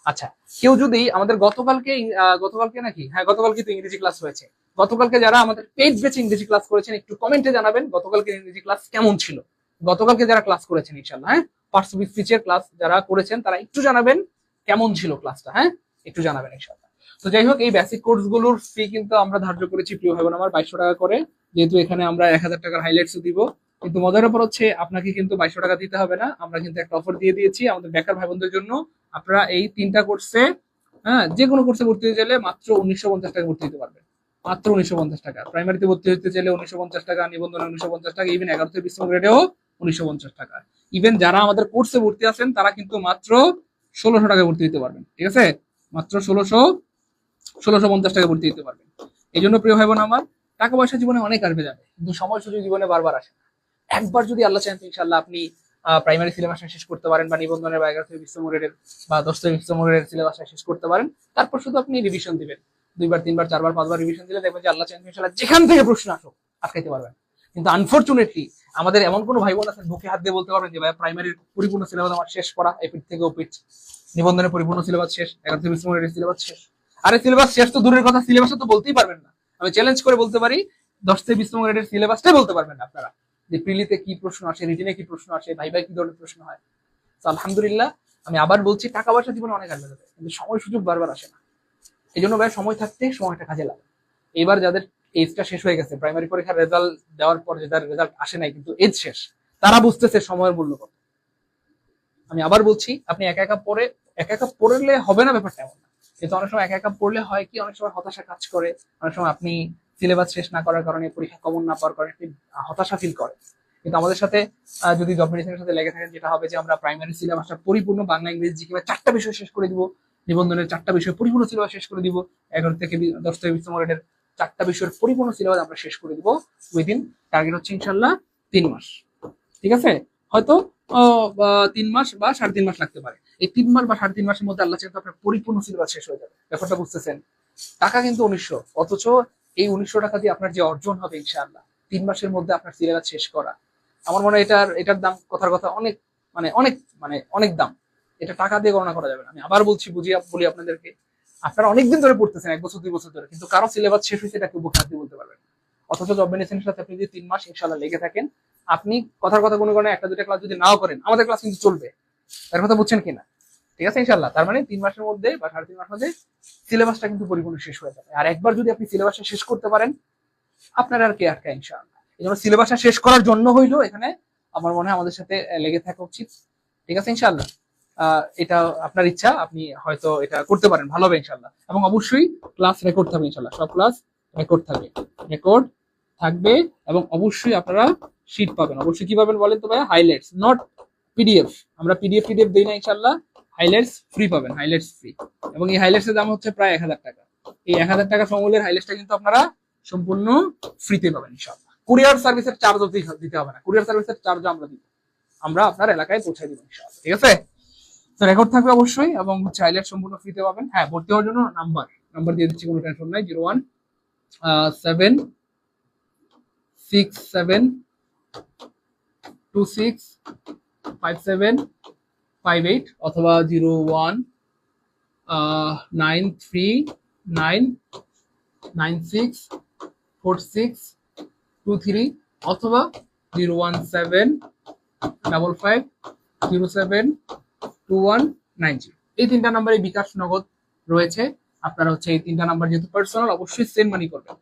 আচ্ছা, কেউ যদি আমাদের গতকালকে নাকি, হ্যাঁ গতকালকে তো ইংরেজি ক্লাস হয়েছে, গতকালকে যারা আমাদের পেড ব্যাচে ইংরেজি ক্লাস করেছেন একটু কমেন্টে জানাবেন গতকালকে ইংরেজি ক্লাস কেমন ছিল। গতকালকে যারা ক্লাস করেছেন ইনশাআল্লাহ, হ্যাঁ পার্টস অফ স্পিচের ক্লাস যারা করেছেন তারা একটু জানাবেন কেমন ছিল ক্লাসটা, হ্যাঁ একটু জানাবেন ইনশাআল্লাহ। তো যাই হোক, এই বেসিক কোর্স গুলোর ফি কিন্তু আমরা ধার্য করেছি প্রিয় ভাই বোন আমার 2200 টাকা করে, যেহেতু এখানে আমরা 1000 টাকার হাইলাইটস দিব। কিন্তু মজার ব্যাপার হচ্ছে আপনাকে কিন্তু 2200 টাকা দিতে হবে না, আমরা কিন্তু একটা অফার দিয়ে দিয়েছি আমাদের বেকার ভাই বোনদের জন্য। আপনারা এই 3টা কোর্সে, হ্যাঁ যে কোনো কোর্সে ভর্তি হতে চাইলে মাত্র 1950 টাকা ভর্তি হতে পারবেন, মাত্র 1950 টাকা। প্রাইমারিতে ভর্তি হতে চাইলে 1950 টাকা, নিবন্ধনে 1950 টাকা, ইভেন 11 থেকে 20 গ্রেডেও 1950 টাকা। ইভেন যারা আমাদের কোর্সে ভর্তি আছেন তারা কিন্তু মাত্র 1600 টাকা ভর্তি হতে পারবেন, ঠিক আছে, মাত্র 1650 টাকা ভর্তি হতে পারবেন। এই জন্য প্রিয় ভাই বোন আমার, টাকা পয়সা জীবনে অনেক আসবে যাবে, কিন্তু সময় সুযোগ জীবনে বারবার আসে না। একবার যদি আল্লাহ চান ইনশাআল্লাহ আপনি প্রাইমারি সিলেবাসটা শেষ করতে পারেন, বা নিবন্ধনের বা 11 থেকে 20 গ্রেডের বা 10 থেকে 20 গ্রেডের সিলেবাসটা শেষ করতে পারেন, তারপর শুধু আপনি রিভিশন দিবেন, 2বার 3বার 4বার 5বার রিভিশন দিলে দেখবেন যে আল্লাহ চান ইনশাআল্লাহ যেখান থেকে প্রশ্ন আসুক আটকাইতে পারবেন। কিন্তু আনফরচুনেটলি আমাদের এমন কোনো ভাই বোন আছেন বুকে হাত দিয়ে বলতে পারবেন যে ভাই প্রাইমারির পরিপূর্ণ সিলেবাস আমার শেষ করা, এপিট থেকে ওপিট, নিবন্ধনের পরিপূর্ণ সিলেবাস শেষ, 11 থেকে 20 গ্রেডের সিলেবাস শেষ। আরে সিলেবাস শেষ তো দূরের কথা, সিলেবাসটা তো বলতেই পারবেন না। আমি চ্যালেঞ্জ করে বলতে পারি 10 থেকে 20 গ্রেডের সিলেবাসটাই বলতে পারবেন না আপনারা, যে প্রিলিতে কি প্রশ্ন আসে, রিটেনে কি প্রশ্ন আসে, ভাইভায় কি ধরনের প্রশ্ন হয়। তো আলহামদুলিল্লাহ, আমি আবার বলছি টাকা পয়সা জীবনে অনেক আসবে যাবে, কিন্তু সময় সুযোগ বারবার আসে না। এই জন্য ভাই সময় থাকতে সময়টা কাজে লাগে। এবার যাদের এজটা শেষ হয়ে গেছে, প্রাইমারি পরীক্ষার রেজাল্ট দেওয়ার পর যাদের রেজাল্ট আসে নাই কিন্তু এজ শেষ, তারা বুঝতেছে সময়ের মূল্য কত। আমি আবার বলছি, আপনি একা একা পড়লে হবে না ব্যাপারটা এমন না, কিন্তু অনেক সময় একা একা পড়লে হয় কি, অনেক সময় হতাশা কাজ করে, অনেক সময় আপনি সিলেবাস শেষ না করার কারণে, পরীক্ষা কমন না পাওয়ার কারণে আপনি হতাশা ফিল করে। কিন্তু আমাদের সাথে যদি জব মেডিসিনের সাথে লেগে থাকেন, যেটা হবে যে আমরা প্রাইমারি সিলেবাসটা পরিপূর্ণ বাংলা ইংরেজি কিংবা 4টা বিষয় শেষ করে দিব, নিবন্ধনের 4টা বিষয় পরিপূর্ণ সিলেবাস শেষ করে দিব, 11 থেকে 10 থেকে 20 গ্রেডের 4টা বিষয়ের পরিপূর্ণ সিলেবাস আমরা শেষ করে দিব উইদিন, টার্গেট হচ্ছে ইনশাল্লাহ 3 মাস, ঠিক আছে। হয়তো 3 মাস বা 3.5 মাস লাগতে পারে। এই 3 মাস বা 3.5 মাসের মধ্যে আল্লাহ চাইতে আপনার পরিপূর্ণ সিলেবাস শেষ হয়ে যাবে। ব্যাপারটা বুঝতেছেন? টাকা কিন্তু 1900, অথচ এই 1900 টাকা দিয়ে আপনার যে অর্জন হবে ইনশাআল্লাহ 3 মাসের মধ্যে আপনার সিলেবাস শেষ করা, আমার মনে হয় এটার দাম কথার কথা অনেক অনেক দাম। এটা টাকা দিয়ে গণনা করা যাবে না। আমি আবার বলছি, বলি আপনাদেরকে, আপনারা অনেকদিন ধরে পড়তেছেন, 1 বছর 2 বছর ধরে, কিন্তু কারো সিলেবাস শেষ হয়েছে এটা কেউ বুকে হাত দিয়ে বলতে পারবেন না। অথচ জব মেডিসিনের সাথে আপনি যদি 3 মাস ইনশাআল্লাহ লেগে থাকেন, আপনি কথার কথা কোনো কারণে 1টা 2টা ক্লাস যদি নাও করেন, আমাদের ক্লাস কিন্তু চলবে, তার কথা বুঝছেন কিনা? ঠিক আছে ইনশাআল্লাহ। তার মানে 3 মাসের মধ্যে বা 3.5 মাসের মধ্যে সিলেবাসটা কিন্তু পরিপূর্ণ শেষ হয়ে যাবে। আর একবার যদি আপনি সিলেবাসটা শেষ করতে পারেন, আপনার আর কে আটকায় ইনশাআল্লাহ। এই জন্য সিলেবাসটা শেষ করার জন্য হইলো এখানে আমার মনে হয় আমাদের সাথে লেগে থাকা উচিত, ঠিক আছে ইনশাআল্লাহ। এটা আপনার ইচ্ছা, আপনি হয়তো এটা করতে পারেন, ভালো হবে ইনশাআল্লাহ। এবং অবশ্যই ক্লাস রেকর্ড থাকবে ইনশাআল্লাহ, সব ক্লাস রেকর্ড থাকবে এবং অবশ্যই আপনারা শীট পাবেন। অবশ্যই কি পাবেন বলেন তো ভাইয়া? Highlights, not PDF. আমরা পিডিএফ দেই না ইনশাআল্লাহ, হাইলাইটস ফ্রি পাবেন, হাইলাইটস ফ্রি। এবং এই হাইলাইটস এর দাম হচ্ছে প্রায় 1000 টাকা। এই 1000 টাকা সমূল্যের হাইলাইটসটা কিন্তু আপনারা সম্পূর্ণ ফ্রিতে পাবেন ইনশাআল্লাহ। কুরিয়ার সার্ভিসের চার্জও দিতে হবে না, কুরিয়ার সার্ভিসের চার্জও আমরা দিব, আমরা আপনার এলাকায় পৌঁছে দিব ইনশাআল্লাহ, ঠিক আছে। তো রেকর্ড থাকবে অবশ্যই, এবং হচ্ছে হাইলাইট সম্পূর্ণ ফ্রিতে পাবেন। হ্যাঁ, ভর্তি হওয়ার জন্য নাম্বার দিয়ে দিচ্ছি, কোনো টেনশন নাই। 017627265758 অথবা 0193964623 অথবা 01755072190। এই 3টা নাম্বারে বিকাশ নগদ রয়েছে। আপনারা হচ্ছে এই 3টা নাম্বার যেহেতু পার্সোনাল, অবশ্যই সেন্ড মানি করবেন।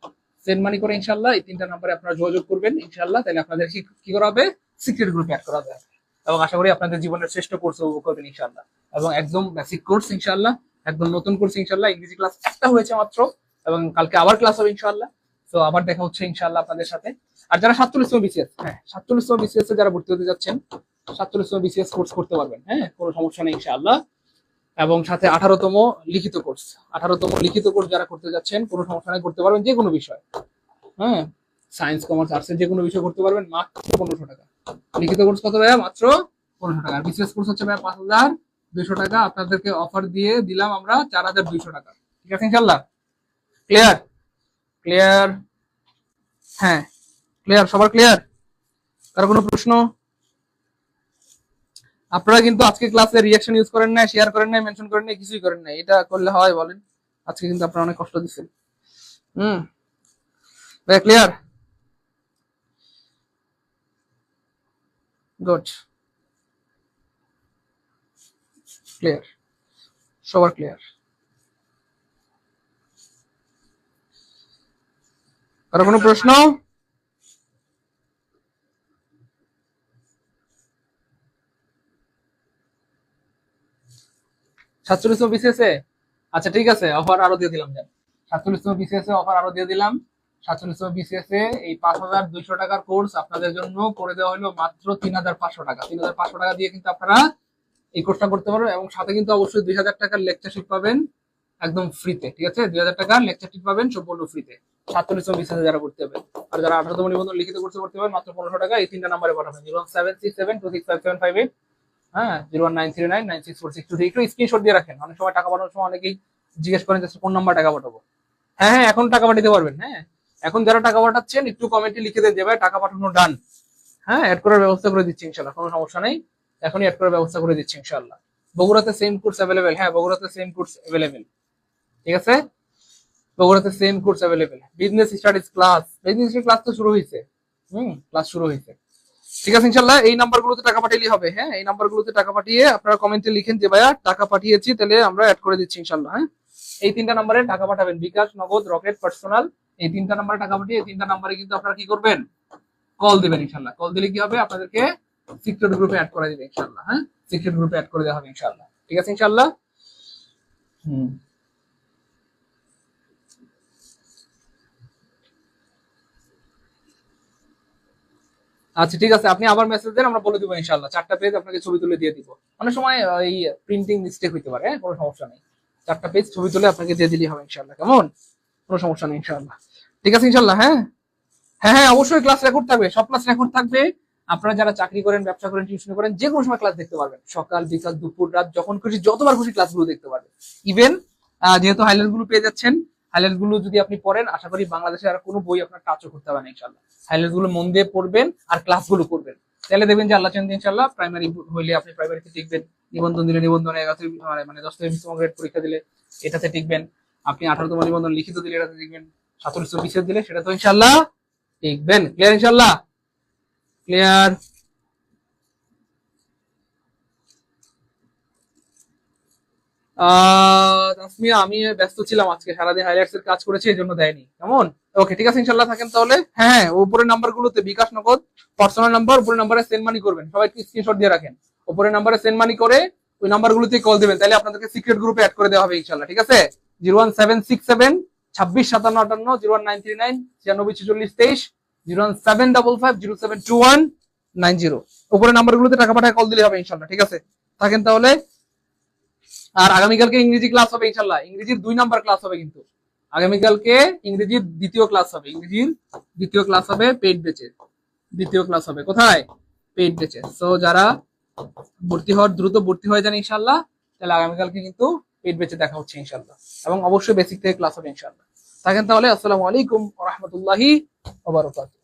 সেন্ড মানি করে ইনশাআল্লাহ এই 3টা নাম্বারে আপনারা যোগাযোগ করবেন ইনশাআল্লাহ। তাহলে আপনাদের কি করা হবে? সিক্রেট গ্রুপে অ্যাড করা যাবে, এবং আশা করি আপনাদের জীবনের শ্রেষ্ঠ কোর্স উপভোগ করবেন ইনশাআল্লাহ। এবং একদম বেসিক কোর্স ইনশাআল্লাহ, একদম নতুন কোর্স ইনশাআল্লাহ। ইংরেজি ক্লাস একটা হয়েছে মাত্র, এবং কালকে আবার ক্লাস হবে ইনশাআল্লাহ। তো আবার দেখা হচ্ছে ইনশাআল্লাহ আপনাদের সাথে। আর যারা 47তম বিসিএস, হ্যাঁ 47তম বিসিএস এ যারা ভর্তি হতে যাচ্ছেন, 47তম বিসিএস কোর্স করতে পারবেন, হ্যাঁ কোনো সমস্যা নেই ইনশাআল্লাহ। এবং সাথে 18তম লিখিত কোর্স, 18তম লিখিত কোর্স যারা করতে যাচ্ছেন, কোনো সমস্যা নেই, করতে পারবেন যে কোনো বিষয়, হ্যাঁ সায়েন্স কমার্স আর্টসের যে কোনো বিষয় করতে পারবেন, মাত্র 1500 টাকা। লিখিত কোর্স কত ভাইয়া? মাত্র 1500 টাকা। আর বিসিএস কোর্স হচ্ছে ভাইয়া 5200 টাকা। আপনাদেরকে অফার দিয়ে দিলাম আমরা 4200 টাকা, ঠিক আছে ইনশাআল্লাহ। ক্লিয়ার? ক্লিয়ার? হ্যাঁ ক্লিয়ার, সবার ক্লিয়ার? কারো কোনো প্রশ্ন? আপনারা কিন্তু আজকে ক্লাসে রিঅ্যাকশন ইউজ করেন নাই, শেয়ার করেন নাই, মেনশন করেন নাই, কিছুই করেন নাই। এটা করলে হয় বলেন? আজকে কিন্তু আপনারা অনেক কষ্ট দিচ্ছেন। ভাই ক্লিয়ার? গুড, ক্লিয়ার, সবার ক্লিয়ার। কারো কোনো প্রশ্ন? সাতচল্লিশতম বিসিএসে আচ্ছা ঠিক আছে, অফার আরো দিয়ে দিলাম। যান 47তম বিসিএস অফার আরো দিয়ে দিলাম। 47তম বিসিএস এই 5200 টাকার কোর্স আপনাদের জন্য করে দেওয়া হলো মাত্র 3500 টাকা। 3500 টাকা দিয়ে কিন্তু আপনারা এই কোর্সটা করতে পারবেন এবং সাথে কিন্তু অবশ্যই 2000 টাকার লেকচারশিপ পাবেন একদম ফ্রিতে। ঠিক আছে, 2000 টাকার লেকচারশিপ পাবেন সম্পূর্ণ ফ্রিতে 47তম বিসিএস যারা করতে হবে। আর যারা 18তম নিবন্ধন লিখিত কোর্সে করতে পারবেন মাত্র 1500 টাকা। এই তিনটা নাম্বারে পাঠাবেন 01767265758, হ্যাঁ 01939964623। একটু স্ক্রিনশট দিয়ে রাখেন, অনেক সময় টাকা পাঠানোর সময় অনেকেই জিজ্ঞেস করেন যে কোন নাম্বার টাকা পাঠাবো। হ্যাঁ হ্যাঁ এখন টাকা পাঠাতে পারবেন। হ্যাঁ এখন যারা টাকা পাঠাচ্ছেন একটু কমেন্টে লিখে দেন যে ভাই টাকা পাঠানো ডান। হ্যাঁ অ্যাড করার ব্যবস্থা করে দিচ্ছি ইনশাল্লাহ, কোনো সমস্যা নেই, এখনই অ্যাড করার ব্যবস্থা করে দিচ্ছি ইনশাল্লাহ। বগুড়াতে সেম কোর্স অ্যাভেলেবেল, হ্যাঁ বগুড়াতে সেম কোর্স অ্যাভেলেবেল। ঠিক আছে, বগুড়াতে same course available. Business studies class, business class তো শুরু হয়েছে, ক্লাস শুরু হয়েছে। ঠিক আছে ইনশাল্লাহ এই নাম্বারগুলোতে টাকা পাঠালেই হবে। হ্যাঁ এই নাম্বারগুলোতে টাকা পাঠিয়ে আপনারা কমেন্টে লিখেন যে ভাইয়া টাকা পাঠিয়েছি, তাহলে আমরা অ্যাড করে দিচ্ছি ইনশাল্লাহ। হ্যাঁ এই তিনটা নাম্বারে টাকা পাঠাবেন, বিকাশ, নগদ, রকেট, পার্সোনাল। এই তিনটা নাম্বারে টাকা পাঠিয়ে এই তিনটা নাম্বারে কিন্তু আপনারা কি করবেন, কল দিবেন ইনশাল্লাহ। কল দিলে কি হবে, আপনাদেরকে সিক্রেট গ্রুপে অ্যাড করে দিবে ইনশাল্লাহ। হ্যাঁ সিক্রেট গ্রুপে অ্যাড করে দেওয়া হবে ইনশাল্লাহ। ঠিক আছে ইনশাল্লাহ। আচ্ছা ঠিক আছে, আপনি আবার মেসেজ দেন, আমরা বলে দিব ইনশাল্লাহ। 4টা পেজ আপনাকে ছবি তুলে দিয়ে দিব। অনেক সময় এই প্রিন্টিং মিস্টেক হইতে পারে, হ্যাঁ কোনো সমস্যা নেই। 4টা পেজ ছবি তুলে আপনাকে দিয়ে দিলেই হবে ইনশাল্লাহ, কেমন? কোনো সমস্যা নেই ইনশাল্লাহ। ঠিক আছে ইনশাল্লাহ। হ্যাঁ হ্যাঁ হ্যাঁ অবশ্যই ক্লাস রেকর্ড থাকবে, সব ক্লাস রেকর্ড থাকবে। আপনারা যারা চাকরি করেন, ব্যবসা করেন, টিউশন করেন, যে কোনো সময় ক্লাস দেখতে পারবেন, সকাল বিকাল দুপুর রাত যখন খুশি যতবার খুশি ক্লাসগুলো দেখতে পারবেন। ইভেন যেহেতু হাইলাইট গুলো পেয়ে যাচ্ছেন, হাইলাইট গুলো যদি আপনি পড়েন আশা করি বাংলাদেশের আর কোনো বই আপনার টাচও করতে পারেন ইনশাল্লাহ। হাইলাইট গুলো মন দিয়ে পড়বেন আর ক্লাসগুলো করবেন, তাহলে দেখবেন যে আল্লাহ চান ইনশাল্লাহ প্রাইমারি হইলে আপনি প্রাইমারিতে টিকবেন, নিবন্ধন দিলে নিবন্ধনে 10তম 20তম গ্রেড পরীক্ষা দিলে এটাতে টিকবেন, আপনি 18তম নিবন্ধন লিখিত দিলে এটাতে টিকবেন, 47তম বিসিএস দিলে সেটা তো ইনশাল্লাহ টিকবেন। ক্লিয়ার ইনশাল্লাহ? ক্লিয়ার? তাসমিয়া আমি ব্যস্ত ছিলাম আজকে সারাদিন, হাইলাইটস এর কাজ করেছি এই জন্য দেয়নি, কেমন? ওকে ঠিক আছে ইনশাল্লাহ থাকেন তাহলে। হ্যাঁ হ্যাঁ উপরের নাম্বার গুলোতে বিকাশ, নগদ, পার্সোনাল নাম্বার, উপরের নাম্বারে সেন্ড মানি করবেন, সবাই স্ক্রিনশট দিয়ে রাখেন। উপরের নাম্বারে সেন্ড মানি করে ওই নাম্বার গুলোতে কল দিবেন, তাহলে আপনাদেরকে সিক্রেট গ্রুপে অ্যাড করে দেওয়া হবে ইনশাল্লাহ। ঠিক আছে, 01767265758, 01939964623, 01755072190। উপরের নাম্বার গুলোতে টাকা পাঠায় কল দিলে হবে ইনশাল্লাহ। ঠিক আছে থাকেন তাহলে। আর আগামীকালকে ইংরেজি ক্লাস হবে ইনশাল্লাহ, ইংরেজির 2 নাম্বার ক্লাস হবে কিন্তু। আগামীকালকে ইংরেজির দ্বিতীয় ক্লাস হবে, ইংরেজির দ্বিতীয় ক্লাস হবে পেইড ব্যাচে। দ্বিতীয় ক্লাস হবে কোথায়, পেইড ব্যাচে। সো যারা ভর্তি হওয়ার দ্রুত ভর্তি হয়ে যান ইনশাল্লাহ, তাহলে আগামীকালকে কিন্তু পেইড ব্যাচে দেখা হচ্ছে ইনশাল্লাহ, এবং অবশ্যই বেসিক থেকে ক্লাস হবে ইনশাল্লাহ। থাকেন তাহলে, আসসালামু আলাইকুম ওয়া রাহমাতুল্লাহি ওয়া বারাকাতুহু।